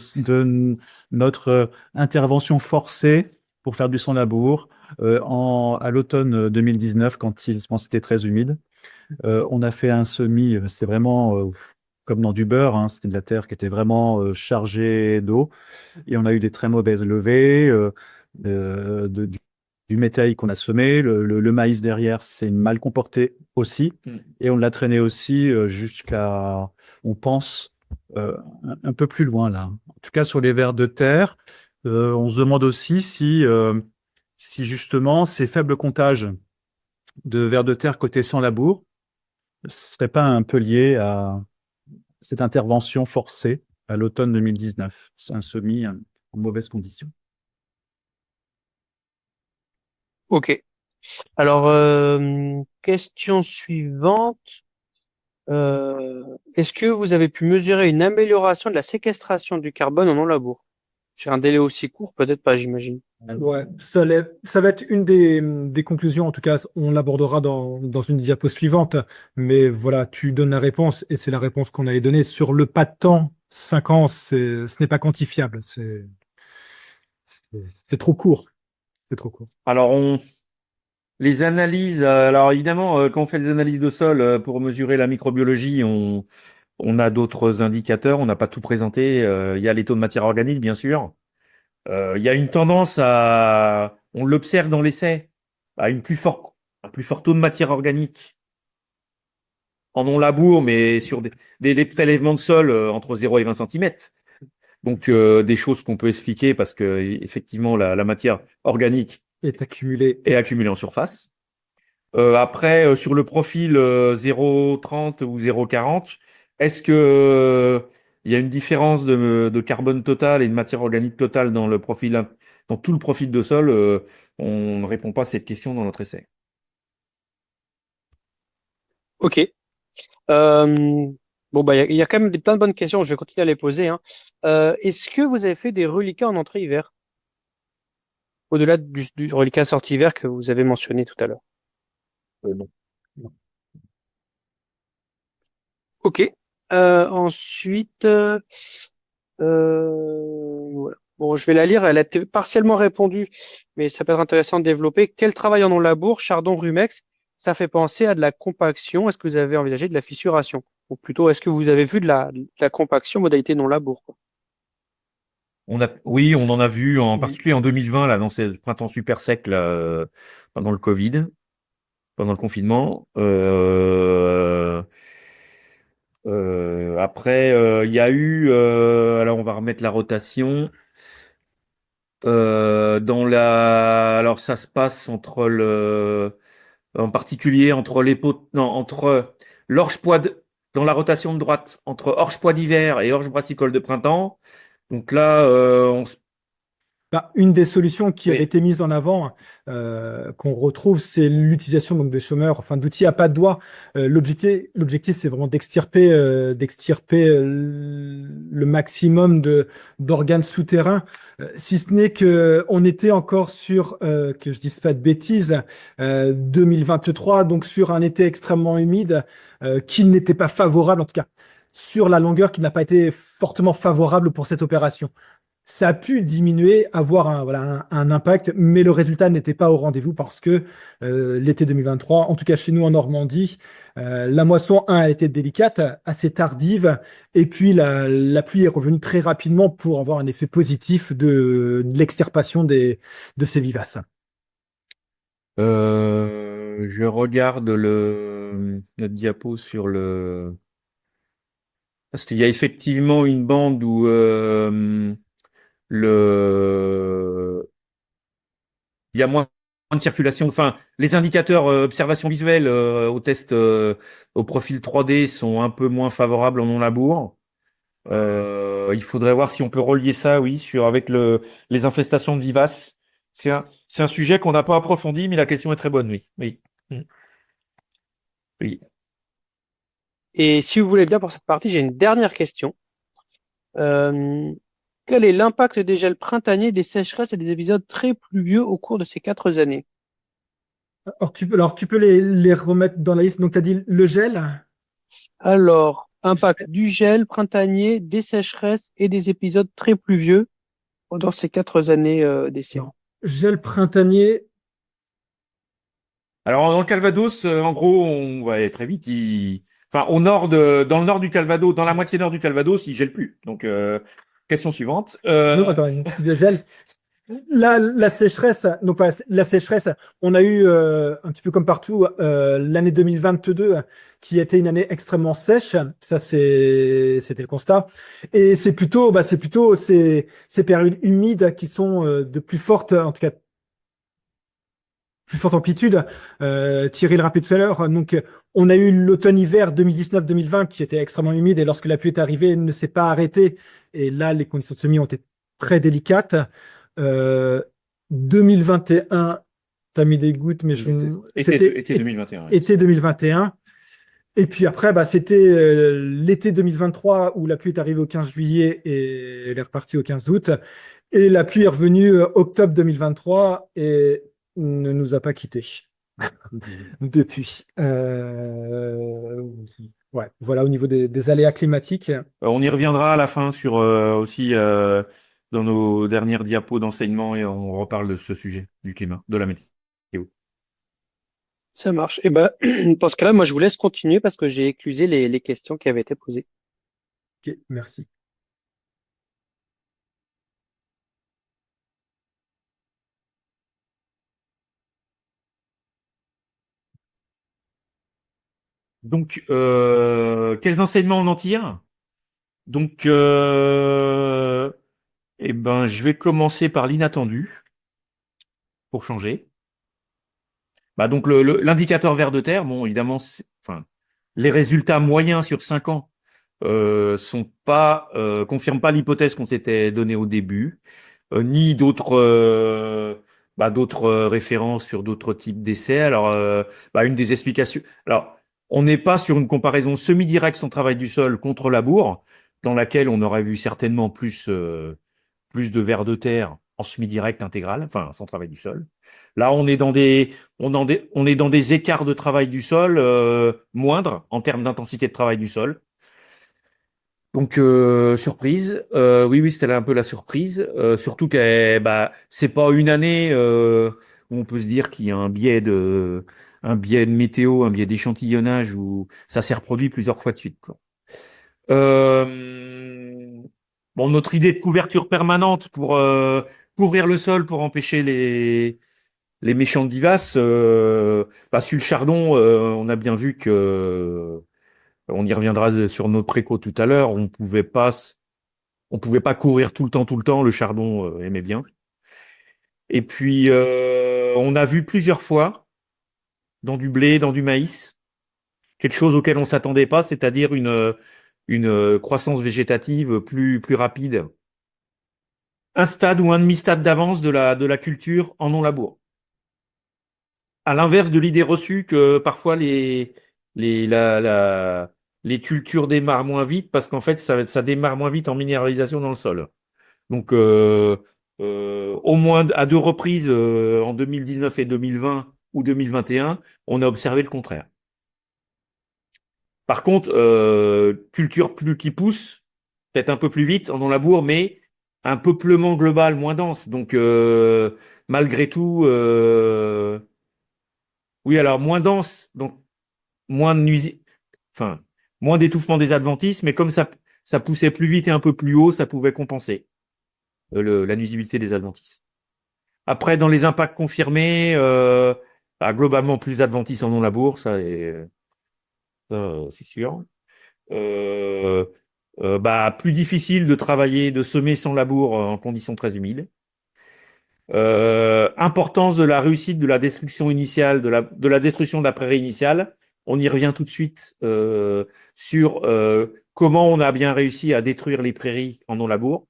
notre intervention forcée pour faire du son labour à l'automne 2019 quand c'était très humide. On a fait un semis, c'était vraiment comme dans du beurre, hein, c'était de la terre qui était vraiment chargée d'eau et on a eu des très mauvaises levées, du métail qu'on a semé, le maïs derrière s'est mal comporté aussi et on l'a traîné aussi jusqu'à, on pense, un peu plus loin là. En tout cas, sur les vers de terre, on se demande aussi si justement ces faibles comptages de vers de terre côté sans labour ne seraient pas un peu liés à cette intervention forcée à l'automne 2019. C'est un semis en mauvaises conditions. Ok. Alors, question suivante. Est-ce que vous avez pu mesurer une amélioration de la séquestration du carbone en non-labour? Sur un délai aussi court, peut-être pas, j'imagine. Ouais, ça va être une des conclusions. En tout cas, on l'abordera dans une diapo suivante. Mais voilà, tu donnes la réponse et c'est la réponse qu'on allait donner. Sur le pas de temps, 5 ans, ce n'est pas quantifiable. C'est trop court. C'est trop court. Alors, les analyses, alors évidemment, quand on fait des analyses de sol pour mesurer la microbiologie, on a d'autres indicateurs, on n'a pas tout présenté. Il y a les taux de matière organique, bien sûr. Il y a une tendance on l'observe dans l'essai, à un plus fort taux de matière organique en non-labour, mais sur des prélèvements de sol entre 0 et 20 centimètres. Donc, des choses qu'on peut expliquer parce que, effectivement, la matière organique Est accumulé. est accumulée en surface. Après, sur le profil 0,30 ou 0,40, est-ce que il y a une différence de carbone total et de matière organique totale dans tout le profil de sol? On ne répond pas à cette question dans notre essai. Ok. Euh, bon, bah, il y a quand même plein de bonnes questions. Je vais continuer à les poser, hein. Est-ce que vous avez fait des reliquats en entrée hiver? Au-delà du reliquat sortie hiver que vous avez mentionné tout à l'heure. Non. Ok. Ensuite, voilà. Bon, je vais la lire. Elle a été partiellement répondue, mais ça peut être intéressant de développer. Quel travail en non-labour, chardon, rumex, ça fait penser à de la compaction. Est-ce que vous avez envisagé de la fissuration? Ou plutôt, est-ce que vous avez vu de la compaction modalité non-labour, quoi? Oui, on en a vu, en Mhm. particulier en 2020, là, dans ce printemps super sec, là, pendant le Covid, pendant le confinement. Après, il y a eu, alors on va remettre la rotation. Alors ça se passe en particulier entre les pots, non, entre dans la rotation de droite, entre orge-pois d'hiver et orge-brassicole de printemps. Donc là, Bah, une des solutions qui avait oui, été mise en avant, qu'on retrouve, c'est l'utilisation donc des chômeurs, enfin d'outils à pas de doigts. L'objectif, c'est vraiment d'extirper le maximum d'organes souterrains. Si ce n'est que on était encore sur, que je dise pas de bêtises, 2023, donc sur un été extrêmement humide, qui n'était pas favorable, en tout cas sur la longueur, qui n'a pas été fortement favorable pour cette opération. Ça a pu diminuer, avoir voilà, un impact, mais le résultat n'était pas au rendez-vous parce que l'été 2023, en tout cas chez nous en Normandie, la moisson a été délicate, assez tardive, et puis la pluie est revenue très rapidement pour avoir un effet positif de l'extirpation de ces vivaces. je regarde notre diapo sur parce qu'il y a effectivement une bande où le il y a moins de circulation. Enfin, les indicateurs observation visuelle au test au profil 3D sont un peu moins favorables en non-labour. Il faudrait voir si on peut relier ça, oui, avec les infestations de vivaces. C'est un sujet qu'on n'a pas approfondi, mais la question est très bonne, oui. Oui. Mm. Oui. Et si vous voulez bien pour cette partie, j'ai une dernière question. Euh, Quel est l'impact des gels printaniers, des sécheresses et des épisodes très pluvieux au cours de ces 4 années? Alors, tu peux les remettre dans la liste. Donc, tu as dit le gel, Alors, impact du gel printanier, des sécheresses et des épisodes très pluvieux pendant ces 4 années d'essai. non, gel printanier. Alors, dans le Calvados, en gros, on va aller très vite. Enfin, dans le nord du Calvados, dans la moitié nord du Calvados, il gèle plus. Donc, question suivante. Non, attends, le gel. La sécheresse, non pas la sécheresse, on a eu un petit peu comme partout l'année 2022 qui était une année extrêmement sèche. Ça, c'était le constat. Et c'est plutôt ces périodes humides qui sont de plus forte, en tout cas, plus forte amplitude. Thierry le rappelait tout à l'heure. Donc, on a eu l'automne-hiver 2019-2020 qui était extrêmement humide et lorsque la pluie est arrivée, elle ne s'est pas arrêtée. Et là, les conditions de semis ont été très délicates. Euh, 2021, tu as mis des gouttes, mais Été 2021. Oui. été 2021. Et puis après, bah, c'était l'été 2023 où la pluie est arrivée au 15 juillet et elle est repartie au 15 août. Et la pluie est revenue octobre 2023 et ne nous a pas quittés depuis. Ouais, voilà au niveau des aléas climatiques. On y reviendra à la fin sur aussi dans nos dernières diapos d'enseignement et on reparle de ce sujet du climat, de la météo. Ça marche. Et ben, dans ce cas-là, moi, je vous laisse continuer parce que j'ai éclusé les questions qui avaient été posées. Ok, merci. Donc, quels enseignements on en tire? Donc, eh ben, je vais commencer par l'inattendu pour changer. Bah, donc, l'indicateur vers de terre, bon, évidemment, enfin, les résultats moyens sur 5 ans confirment pas l'hypothèse qu'on s'était donnée au début, ni d'autres références sur d'autres types d'essais. Alors, une des explications. Alors, on n'est pas sur une comparaison semi-directe sans travail du sol contre labour, dans laquelle on aurait vu certainement plus de vers de terre en semi-direct intégral, enfin sans travail du sol. Là, on est dans des écarts de travail du sol moindres en termes d'intensité de travail du sol. Donc surprise, oui oui c'était là un peu la surprise, surtout que c'est pas une année où on peut se dire qu'il y a un biais de météo, un biais d'échantillonnage où ça s'est reproduit plusieurs fois de suite, quoi. Euh, bon, notre idée de couverture permanente pour couvrir le sol pour empêcher les méchantes vivaces, sur le chardon, on a bien vu que on y reviendra sur nos préco tout à l'heure. On pouvait pas courir tout le temps. Le chardon aimait bien. Et puis, on a vu plusieurs fois dans du blé, dans du maïs, quelque chose auquel on s'attendait pas, c'est-à-dire une croissance végétative plus rapide. Un stade ou un demi-stade d'avance de la culture en non-labour. À l'inverse de l'idée reçue que parfois les, la, la- les cultures démarrent moins vite parce qu'en fait, ça démarre moins vite en minéralisation dans le sol. Donc, au moins à 2 reprises, en 2019 et 2020 ou 2021, on a observé le contraire. Par contre, culture plus qui pousse, peut-être un peu plus vite en non-labour, mais un peuplement global moins dense. Donc, malgré tout, oui, alors moins dense, donc moins de enfin, moins d'étouffement des adventices, mais comme ça poussait plus vite et un peu plus haut, ça pouvait compenser la nuisibilité des adventices. Après, dans les impacts confirmés, globalement plus d'adventices en non-labour, c'est sûr. Euh, plus difficile de travailler, de semer sans labour en conditions très humides. Importance de la réussite de la destruction initiale, de la destruction de la prairie initiale. On y revient tout de suite sur comment on a bien réussi à détruire les prairies en non-labour.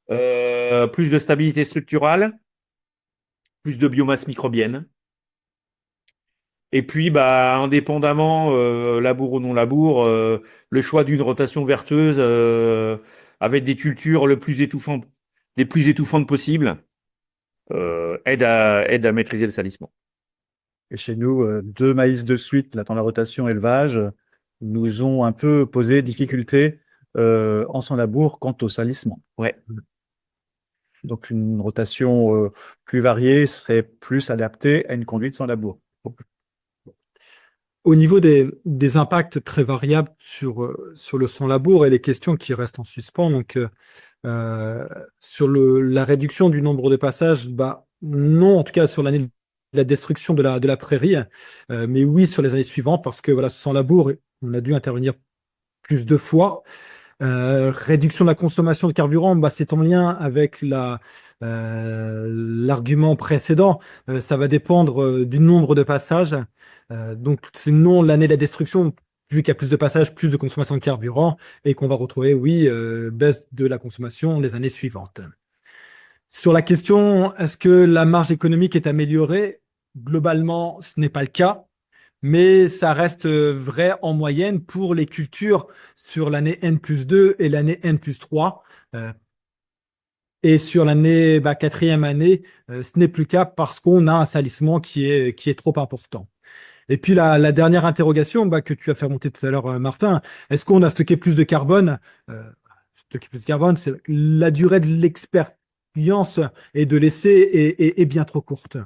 Plus de stabilité structurale, plus de biomasse microbienne. Et puis, bah, indépendamment, labour ou non-labour, le choix d'une rotation verteuse avec des cultures les plus étouffantes possibles aide à maîtriser le salissement. Et chez nous, 2 maïs de suite, là, dans la rotation élevage, nous ont un peu posé difficulté en son labour quant au salissement. Ouais. Donc, une rotation plus variée serait plus adaptée à une conduite sans labour. Au niveau des impacts très variables sur le son labour et les questions qui restent en suspens, donc sur la réduction du nombre de passages, bah, non, en tout cas sur l'année de la destruction de la prairie, mais oui sur les années suivantes, parce que voilà, sans labour, on a dû intervenir plus de fois. Réduction de la consommation de carburant, bah, c'est en lien avec l'argument précédent. Ça va dépendre du nombre de passages. Donc, c'est non l'année de la destruction, vu qu'il y a plus de passages, plus de consommation de carburant, et qu'on va retrouver, oui, baisse de la consommation les années suivantes. Sur la question, est-ce que la marge économique est améliorée? Globalement, ce n'est pas le cas, mais ça reste vrai en moyenne pour les cultures sur l'année N+2 et l'année N+3. Et sur l'année quatrième année, ce n'est plus le cas parce qu'on a un salissement qui est trop important. Et puis la dernière interrogation que tu as fait remonter tout à l'heure, Martin, est-ce qu'on a stocké plus de carbone? Stocké plus de carbone, c'est la durée de l'expérience et de l'essai est bien trop courte.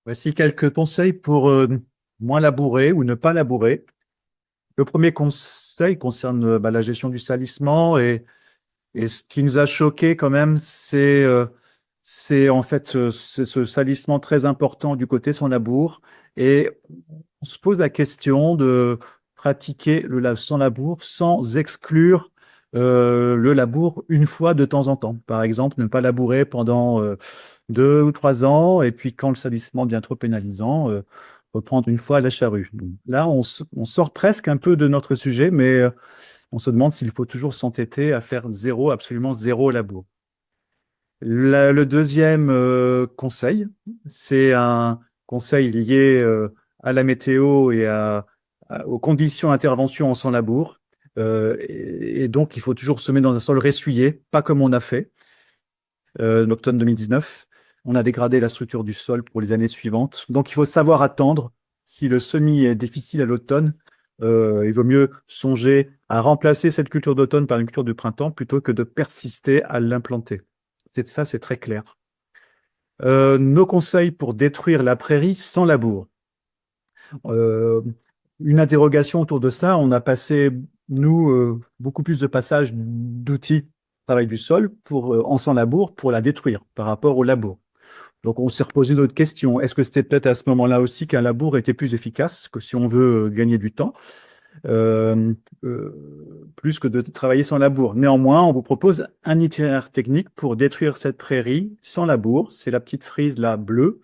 Voici quelques conseils pour moins labourer ou ne pas labourer. Le premier conseil concerne la gestion du salissement et ce qui nous a choqué quand même, c'est en fait ce salissement très important du côté sans labour. Et on se pose la question de pratiquer le sans labour sans exclure le labour une fois de temps en temps. Par exemple, ne pas labourer pendant 2 ou 3 ans, et puis quand le salissement devient trop pénalisant, reprendre une fois la charrue. Donc, là, on sort presque un peu de notre sujet, mais on se demande s'il faut toujours s'entêter à faire absolument zéro labour. Le deuxième conseil, c'est un conseil lié à la météo et aux conditions d'intervention en sans labour. Et donc, il faut toujours semer dans un sol ressuyé, pas comme on a fait l'automne 2019. On a dégradé la structure du sol pour les années suivantes. Donc, il faut savoir attendre. Si le semis est difficile à l'automne, il vaut mieux songer à remplacer cette culture d'automne par une culture du printemps plutôt que de persister à l'implanter. Ça, c'est très clair. Nos conseils pour détruire la prairie sans labour. Une interrogation autour de ça. On a passé, nous, beaucoup plus de passages d'outils travail du sol en sans labour pour la détruire par rapport au labour. Donc, on s'est reposé d'autres questions. Est-ce que c'était peut-être à ce moment-là aussi qu'un labour était plus efficace que si on veut gagner du temps, plus que de travailler sans labour? Néanmoins, on vous propose un itinéraire technique pour détruire cette prairie sans labour. C'est la petite frise là bleue.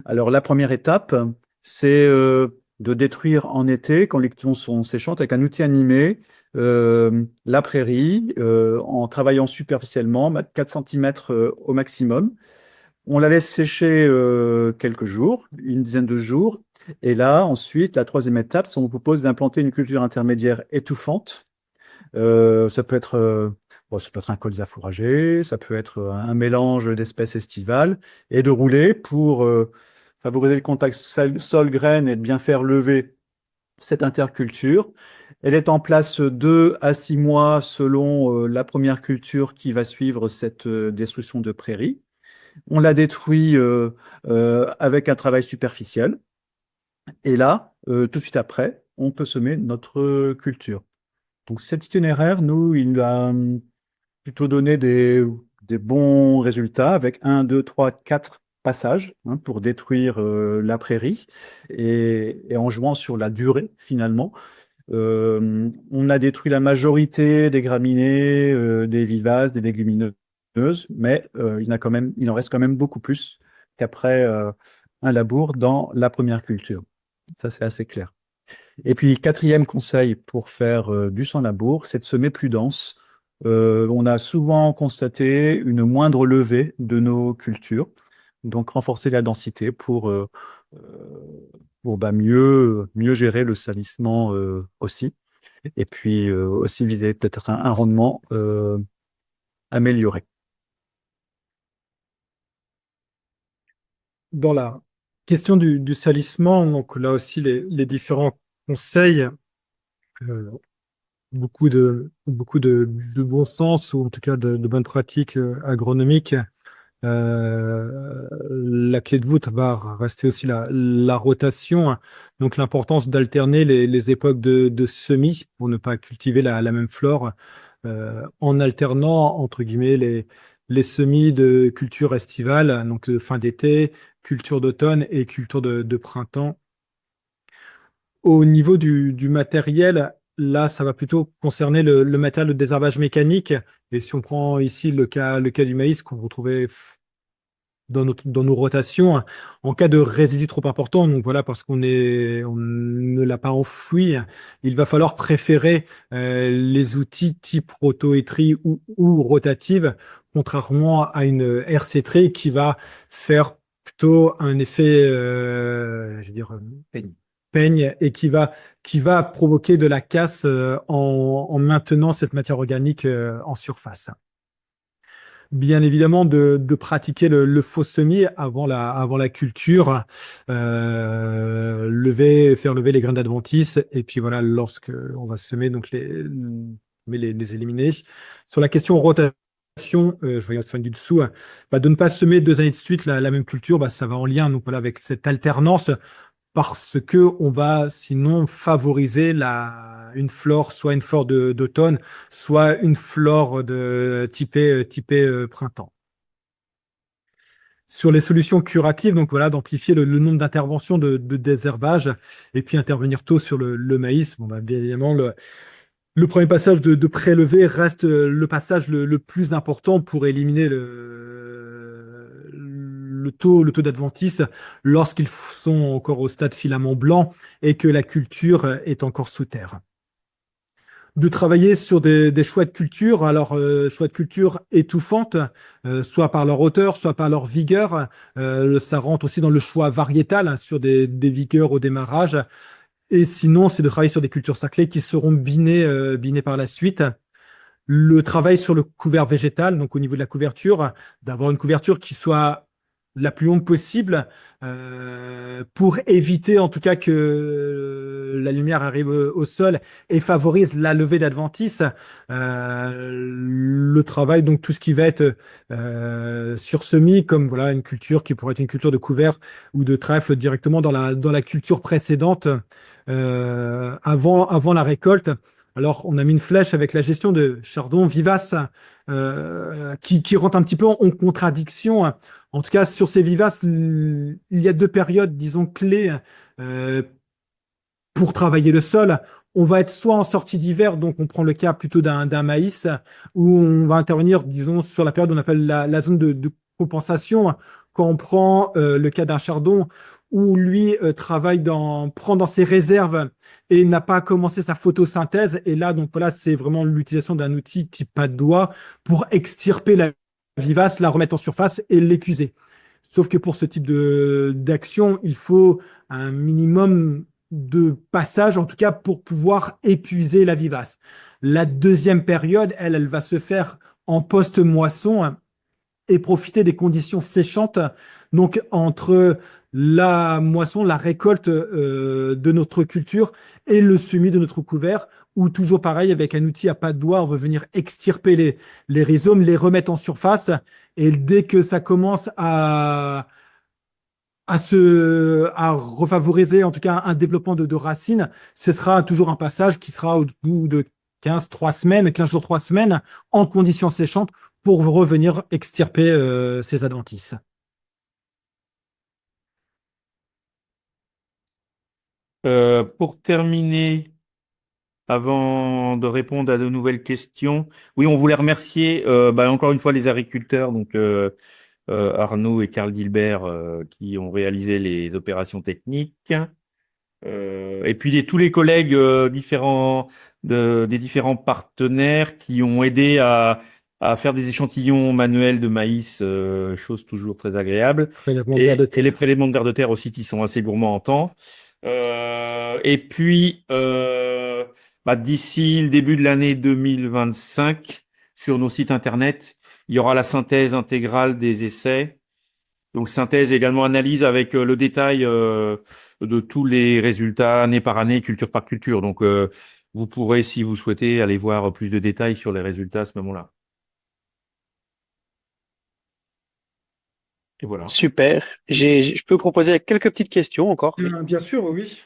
Alors, la première étape, c'est de détruire en été, quand les tons sont séchantes, avec un outil animé, la prairie, en travaillant superficiellement, 4 cm au maximum. On la laisse sécher quelques jours, une dizaine de jours. Et là, ensuite, la troisième étape, c'est on vous propose d'implanter une culture intermédiaire étouffante. Ça peut être, ça peut être un colza fourragé, ça peut être un mélange d'espèces estivales, et de rouler pour favoriser le contact sol-graine et de bien faire lever cette interculture. Elle est en place 2 à 6 mois selon la première culture qui va suivre cette destruction de prairie. On la détruit avec un travail superficiel. Et là, tout de suite après, on peut semer notre culture. Donc cet itinéraire, nous, il a plutôt donné des bons résultats avec 1, 2, 3, 4 passages pour détruire la prairie et en jouant sur la durée finalement. On a détruit la majorité des graminées, des vivaces, des légumineuses, mais il en reste quand même beaucoup plus qu'après un labour dans la première culture. Ça, c'est assez clair. Et puis, quatrième conseil pour faire du sans labour, c'est de semer plus dense. On a souvent constaté une moindre levée de nos cultures, donc renforcer la densité euh, pour mieux gérer le salissement aussi, et puis aussi viser peut-être un rendement amélioré. Dans la question du salissement, donc là aussi les différents conseils, euh, beaucoup de bon sens ou en tout cas de bonnes pratiques agronomiques. La clé de voûte va rester aussi la rotation, donc l'importance d'alterner les époques de semis pour ne pas cultiver la même flore, en alternant entre guillemets les semis de culture estivale, donc de fin d'été, culture d'automne et culture de printemps. Au niveau du matériel, là, ça va plutôt concerner le matériel de désherbage mécanique. Et si on prend ici le cas du maïs qu'on retrouvait dans nos rotations, en cas de résidu trop important, donc voilà, parce on ne l'a pas enfoui, il va falloir préférer les outils type rotoétrie ou rotative, contrairement à une RC-trie qui va faire plutôt un effet, je veux dire, peigne et qui va provoquer de la casse en maintenant cette matière organique en surface. Bien évidemment, de pratiquer le faux semis avant la culture, faire lever les graines d'adventice, et puis voilà, lorsque on va semer, donc les éliminer. Sur la question rotation, je regarde sur du dessous, de ne pas semer 2 années de suite la même culture, ça va en lien donc voilà, avec cette alternance parce que on va sinon favoriser une flore, soit une flore d'automne, soit une flore typée printemps. Sur les solutions curatives, donc voilà, d'amplifier le nombre d'interventions de désherbage et puis intervenir tôt sur le maïs. Bon, bien évidemment, le premier passage de prélever reste le passage le plus important pour éliminer le taux d'adventice lorsqu'ils sont encore au stade filament blanc et que la culture est encore sous terre. De travailler sur des choix de culture, alors choix de culture étouffantes, soit par leur hauteur, soit par leur vigueur. Ça rentre aussi dans le choix variétal, hein, sur des vigueurs au démarrage. Et sinon, c'est de travailler sur des cultures saclées qui seront binées par la suite. Le travail sur le couvert végétal, donc au niveau de la couverture, d'avoir une couverture qui soit la plus longue possible pour éviter en tout cas que la lumière arrive au sol et favorise la levée d'adventice. Le travail, donc tout ce qui va être sur semis, comme voilà une culture qui pourrait être une culture de couvert ou de trèfle directement dans la culture précédente avant la récolte. Alors, on a mis une flèche avec la gestion de chardon vivace qui rentre un petit peu en contradiction. En tout cas, sur ces vivaces, il y a 2 périodes, disons, clés euh, pour travailler le sol. On va être soit en sortie d'hiver, donc on prend le cas plutôt d'un maïs, où on va intervenir, disons, sur la période qu'on appelle la zone de compensation, quand on prend le cas d'un chardon, où lui prend dans ses réserves et n'a pas commencé sa photosynthèse. Et là, donc voilà, c'est vraiment l'utilisation d'un outil type pas de doigt pour extirper la vivace, la remettre en surface et l'épuiser. Sauf que pour ce type d'action, il faut un minimum de passage, en tout cas pour pouvoir épuiser la vivace. La deuxième période, elle va se faire en post-moisson, hein, et profiter des conditions séchantes. Donc, entre la moisson, la récolte de notre culture et le semis de notre couvert, où toujours pareil, avec un outil à pas de doigt, on va venir extirper les rhizomes, les remettre en surface. Et dès que ça commence à refavoriser en tout cas un développement de racines, ce sera toujours un passage qui sera au bout de 15 jours, 3 semaines, en conditions séchantes pour revenir extirper ces adventices. Pour terminer, avant de répondre à de nouvelles questions. Oui, on voulait remercier encore une fois les agriculteurs, donc Arnaud et Karl Gilbert, qui ont réalisé les opérations techniques. Et puis tous les collègues des différents partenaires qui ont aidé à faire des échantillons manuels de maïs, chose toujours très agréable. Prélèvement de verre de Et les terre. prélèvements de vers de terre aussi qui sont assez gourmands en temps. Et puis, d'ici le début de l'année 2025, sur nos sites internet, il y aura la synthèse intégrale des essais. Donc synthèse et également analyse avec le détail de tous les résultats année par année, culture par culture. Donc vous pourrez, si vous souhaitez, aller voir plus de détails sur les résultats à ce moment-là. Et voilà. Super. Je peux proposer quelques petites questions encore. Bien sûr, oui.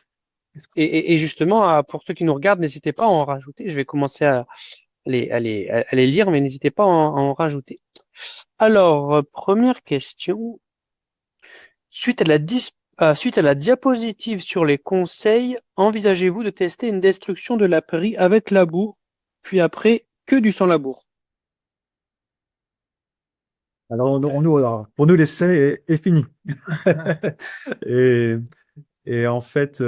Et justement, pour ceux qui nous regardent, n'hésitez pas à en rajouter. Je vais commencer à à les lire, mais n'hésitez pas à en rajouter. Alors, première question. Suite à la diapositive sur les conseils, envisagez-vous de tester une destruction de la prairie avec labour, puis après que du sans labour? Alors, pour nous, l'essai est fini. Et, et en fait,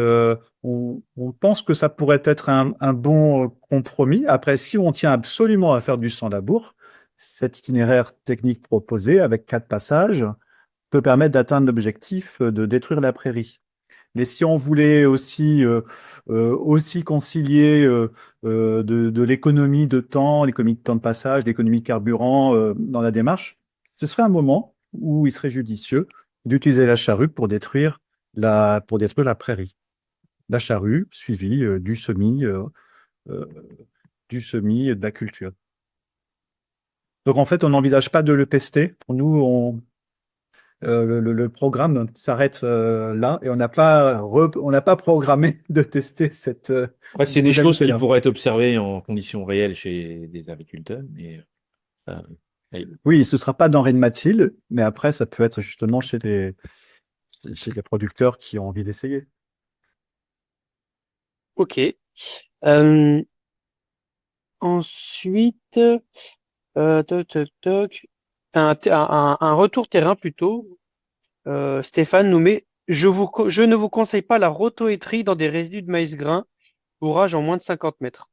on pense que ça pourrait être un bon compromis. Après, si on tient absolument à faire du sans-labour, cet itinéraire technique proposé avec 4 passages peut permettre d'atteindre l'objectif de détruire la prairie. Mais si on voulait aussi concilier de l'économie de temps, l'économie de temps de passage, l'économie de carburant dans la démarche, ce serait un moment où il serait judicieux d'utiliser la charrue pour détruire la prairie. La charrue suivie euh, du semis de la culture. Donc en fait, on n'envisage pas de le tester. Pour nous, le programme s'arrête là et on n'a pas programmé de tester cette Ouais, c'est des choses qui modalité-là. pourraient être observées en conditions réelles chez des agriculteurs, mais euh, Oui, ce ne sera pas dans Rennes-Mathilde, mais après, ça peut être justement chez les producteurs qui ont envie d'essayer. Ok. Euh, ensuite, toc, toc, toc. Un retour terrain plutôt. Stéphane nous met, je ne vous conseille pas la rotoétrie dans des résidus de maïs grain, bourrage en moins de 50 mètres.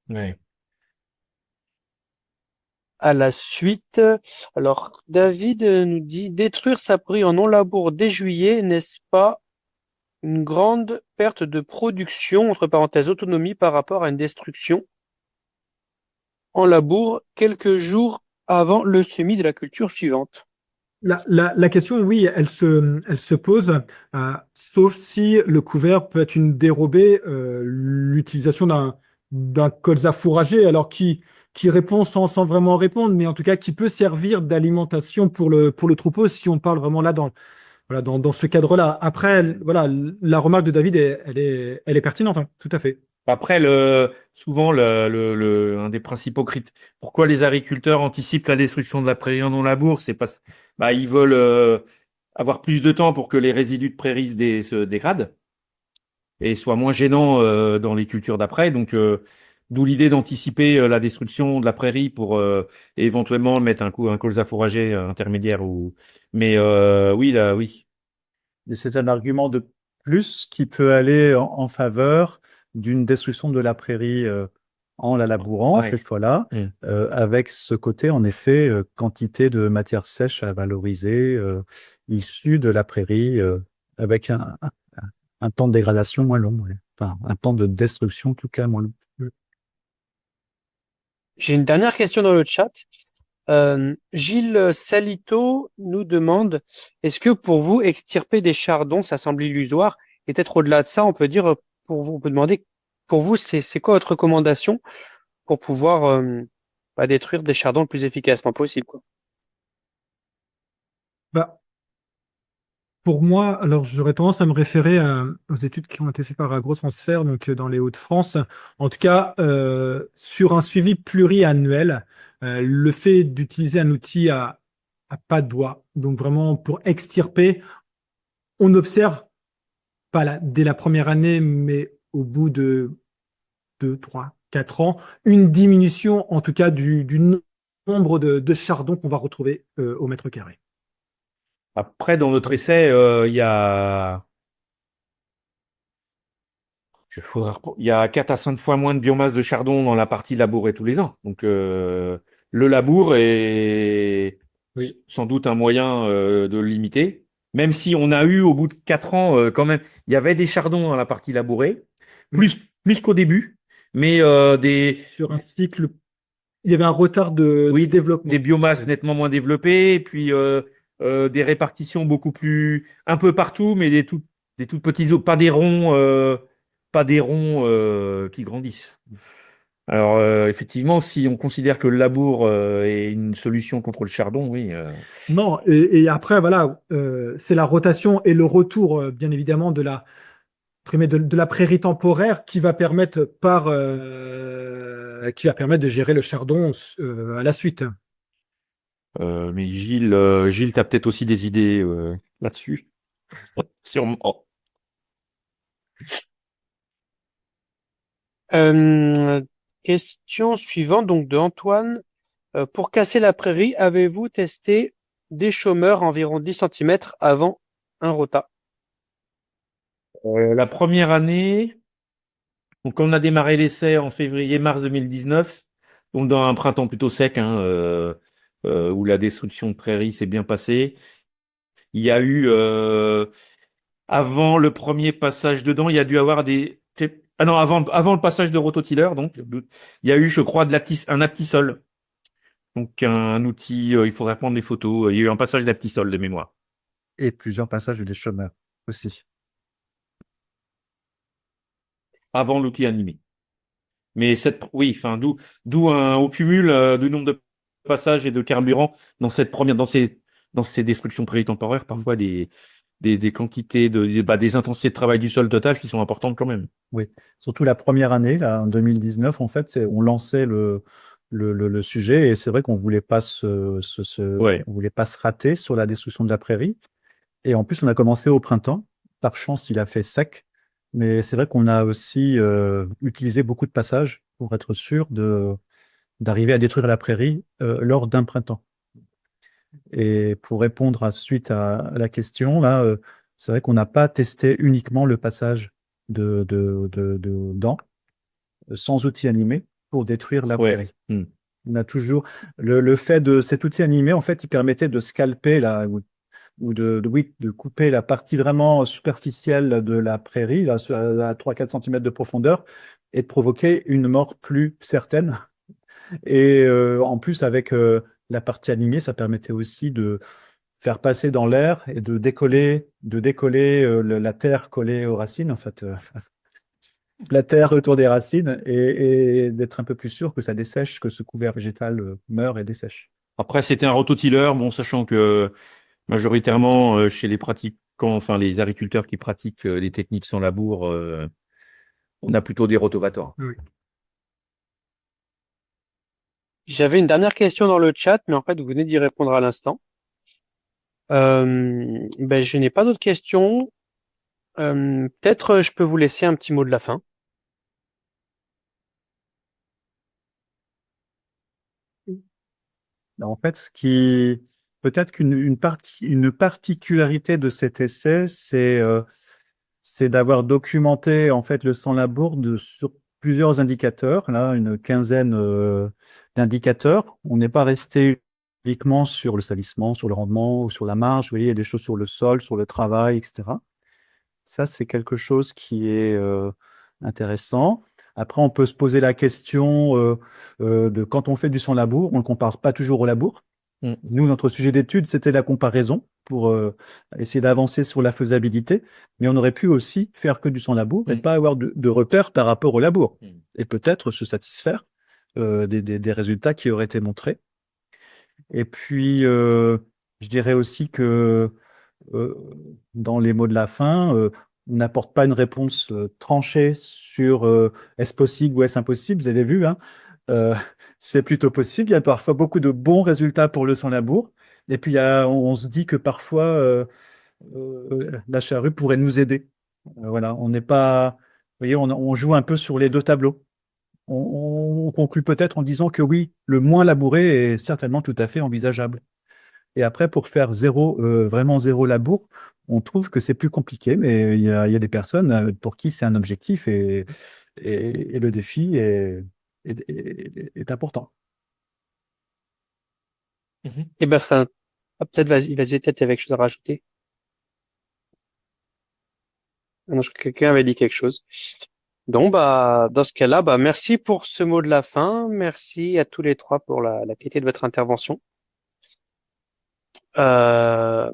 ouais. À la suite, alors David nous dit, détruire sa prairie en non-labour dès juillet, n'est-ce pas une grande perte de production, entre parenthèses autonomie, par rapport à une destruction en labour quelques jours avant le semis de la culture suivante? La question, oui, elle se pose, sauf si le couvert peut être une dérobée, l'utilisation d'un colza fourragé, alors qui répond sans vraiment répondre, mais en tout cas qui peut servir d'alimentation pour le troupeau si on parle vraiment là dans ce cadre-là. Après, voilà, la remarque de David, elle est pertinente, hein, tout à fait. Après, souvent, un des principaux critères, pourquoi les agriculteurs anticipent la destruction de la prairie en non-labour, c'est parce ils veulent avoir plus de temps pour que les résidus de prairie se dégradent et soient moins gênants dans les cultures d'après. Donc, d'où l'idée d'anticiper la destruction de la prairie pour éventuellement mettre un colza fourragé intermédiaire. Mais oui, là, oui. Et c'est un argument de plus qui peut aller en faveur d'une destruction de la prairie en la labourant, Ouais. cette fois-là, avec ce côté, en effet, quantité de matière sèche à valoriser issue de la prairie, avec un temps de dégradation moins long, ouais. Enfin, un temps de destruction, en tout cas, moins long. J'ai une dernière question dans le chat. Gilles Salito nous demande, est-ce que pour vous, extirper des chardons, ça semble illusoire, et peut-être au-delà de ça, on peut dire, pour vous, on peut demander, pour vous, c'est quoi votre recommandation pour pouvoir détruire des chardons le plus efficacement possible, quoi? Bah, pour moi, alors j'aurais tendance à me référer aux études qui ont été faites par AgroTransfert, donc dans les Hauts-de-France. En tout cas, sur un suivi pluriannuel, le fait d'utiliser un outil à pas de doigt, donc vraiment pour extirper, on observe, pas dès la première année, mais au bout de 2, 3, 4 ans, une diminution en tout cas du nombre de chardons qu'on va retrouver au mètre carré. Après, dans notre essai, il y a, il y a 4 à 5 fois moins de biomasse de chardon dans la partie labourée tous les ans. Donc, le labour est Oui. sans doute un moyen de le limiter. Même si on a eu, au bout de 4 ans, quand même, il y avait des chardons dans la partie labourée, plus qu'au début, mais Sur un cycle, il y avait un retard de oui, développement. des biomasses nettement moins développées, et puis des répartitions beaucoup plus, un peu partout, mais des toutes petites, pas des ronds qui grandissent. Alors effectivement, si on considère que le labour est une solution contre le chardon, oui. Non, et après, voilà, c'est la rotation et le retour, bien évidemment, de la prairie temporaire qui va permettre de gérer le chardon à la suite. Mais Gilles, t'as peut-être aussi des idées là-dessus. Sûrement. Question suivante donc de Antoine. Pour casser la prairie, avez-vous testé des chômeurs environ 10 cm avant un rota? La première année, donc on a démarré l'essai en février-mars 2019, donc dans un printemps plutôt sec, hein, où la destruction de prairies s'est bien passée. Il y a eu, avant le premier passage dedans, il y a dû avoir des... Ah non, avant le passage de rototiller, donc, il y a eu, je crois, un aptisol. Donc un outil, il faudrait prendre des photos. Il y a eu un passage d'aptisol de mémoire. Et plusieurs passages des chômeurs aussi. Avant l'outil animé. Mais oui, enfin, d'où un au cumul du nombre de passages et de carburant dans ces destructions temporaires, parfois des quantités des intensités de travail du sol total qui sont importantes quand même. Oui, surtout la première année, là, en 2019, en fait, on lançait le sujet et c'est vrai qu'on voulait pas Ouais. on voulait pas se rater sur la destruction de la prairie. Et en plus, on a commencé au printemps. Par chance, il a fait sec. Mais c'est vrai qu'on a aussi utilisé beaucoup de passages pour être sûr d'arriver à détruire la prairie lors d'un printemps. Et pour répondre suite à la question, là, c'est vrai qu'on n'a pas testé uniquement le passage de dents sans outil animé pour détruire la Ouais. prairie. On a toujours le fait de cet outil animé, en fait, il permettait de scalper ou oui, de couper la partie vraiment superficielle de la prairie, là, à 3-4 cm de profondeur, et de provoquer une mort plus certaine. Et en plus, avec la partie animée, ça permettait aussi de faire passer dans l'air et de décoller la terre collée aux racines, en fait, la terre autour des racines, et d'être un peu plus sûr que ça dessèche, que ce couvert végétal meurt et dessèche. Après, c'était un rototiller, bon, sachant que majoritairement chez les pratiquants, enfin les agriculteurs qui pratiquent les techniques sans labour, on a plutôt des rotovators. Oui. J'avais une dernière question dans le chat, mais en fait, vous venez d'y répondre à l'instant. Je n'ai pas d'autres questions. Peut-être je peux vous laisser un petit mot de la fin. En fait, peut-être une particularité de cet essai, c'est d'avoir documenté en fait le sans-labour sur plusieurs indicateurs, là, une quinzaine d'indicateurs. On n'est pas resté uniquement sur le salissement, sur le rendement ou sur la marge. Vous voyez, il y a des choses sur le sol, sur le travail, etc. Ça, c'est quelque chose qui est intéressant. Après, on peut se poser la question de quand on fait du sans-labour, on ne le compare pas toujours au labour. Nous, notre sujet d'étude, c'était la comparaison pour essayer d'avancer sur la faisabilité, mais on aurait pu aussi faire que du sans-labour et pas avoir de repères par rapport au labour et peut-être se satisfaire des résultats qui auraient été montrés. Et puis, je dirais aussi que dans les mots de la fin, on n'apporte pas une réponse tranchée sur est-ce possible ou est-ce impossible. Vous avez vu, hein, c'est plutôt possible. Il y a parfois beaucoup de bons résultats pour le sans-labour. Et puis, on se dit que parfois, la charrue pourrait nous aider. Voilà, on n'est pas voyez, on joue un peu sur les deux tableaux. On conclut peut-être en disant que oui, le moins labouré est certainement tout à fait envisageable. Et après, pour faire vraiment zéro labour, on trouve que c'est plus compliqué, mais il y a des personnes pour qui c'est un objectif et le défi est important. Et ben, peut-être, vas-y, peut-être, il y avait quelque chose à rajouter. Ah non, je crois que quelqu'un avait dit quelque chose. Donc, bah, dans ce cas-là, bah, merci pour ce mot de la fin. Merci à tous les trois pour la qualité de votre intervention. Euh,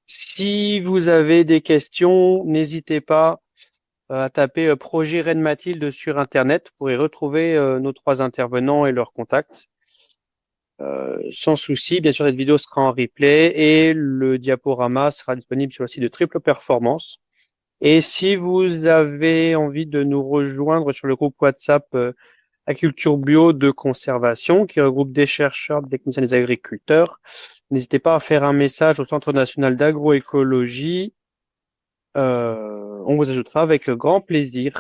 Si vous avez des questions, n'hésitez pas à taper projet Reine Mathilde sur Internet. Vous pourrez retrouver nos trois intervenants et leurs contacts. Sans souci, bien sûr, cette vidéo sera en replay et le diaporama sera disponible sur le site de Triple Performance. Et si vous avez envie de nous rejoindre sur le groupe WhatsApp Agriculture Bio de Conservation, qui regroupe des chercheurs, des techniciens, des agriculteurs, n'hésitez pas à faire un message au Centre national d'agroécologie. On vous ajoutera avec grand plaisir.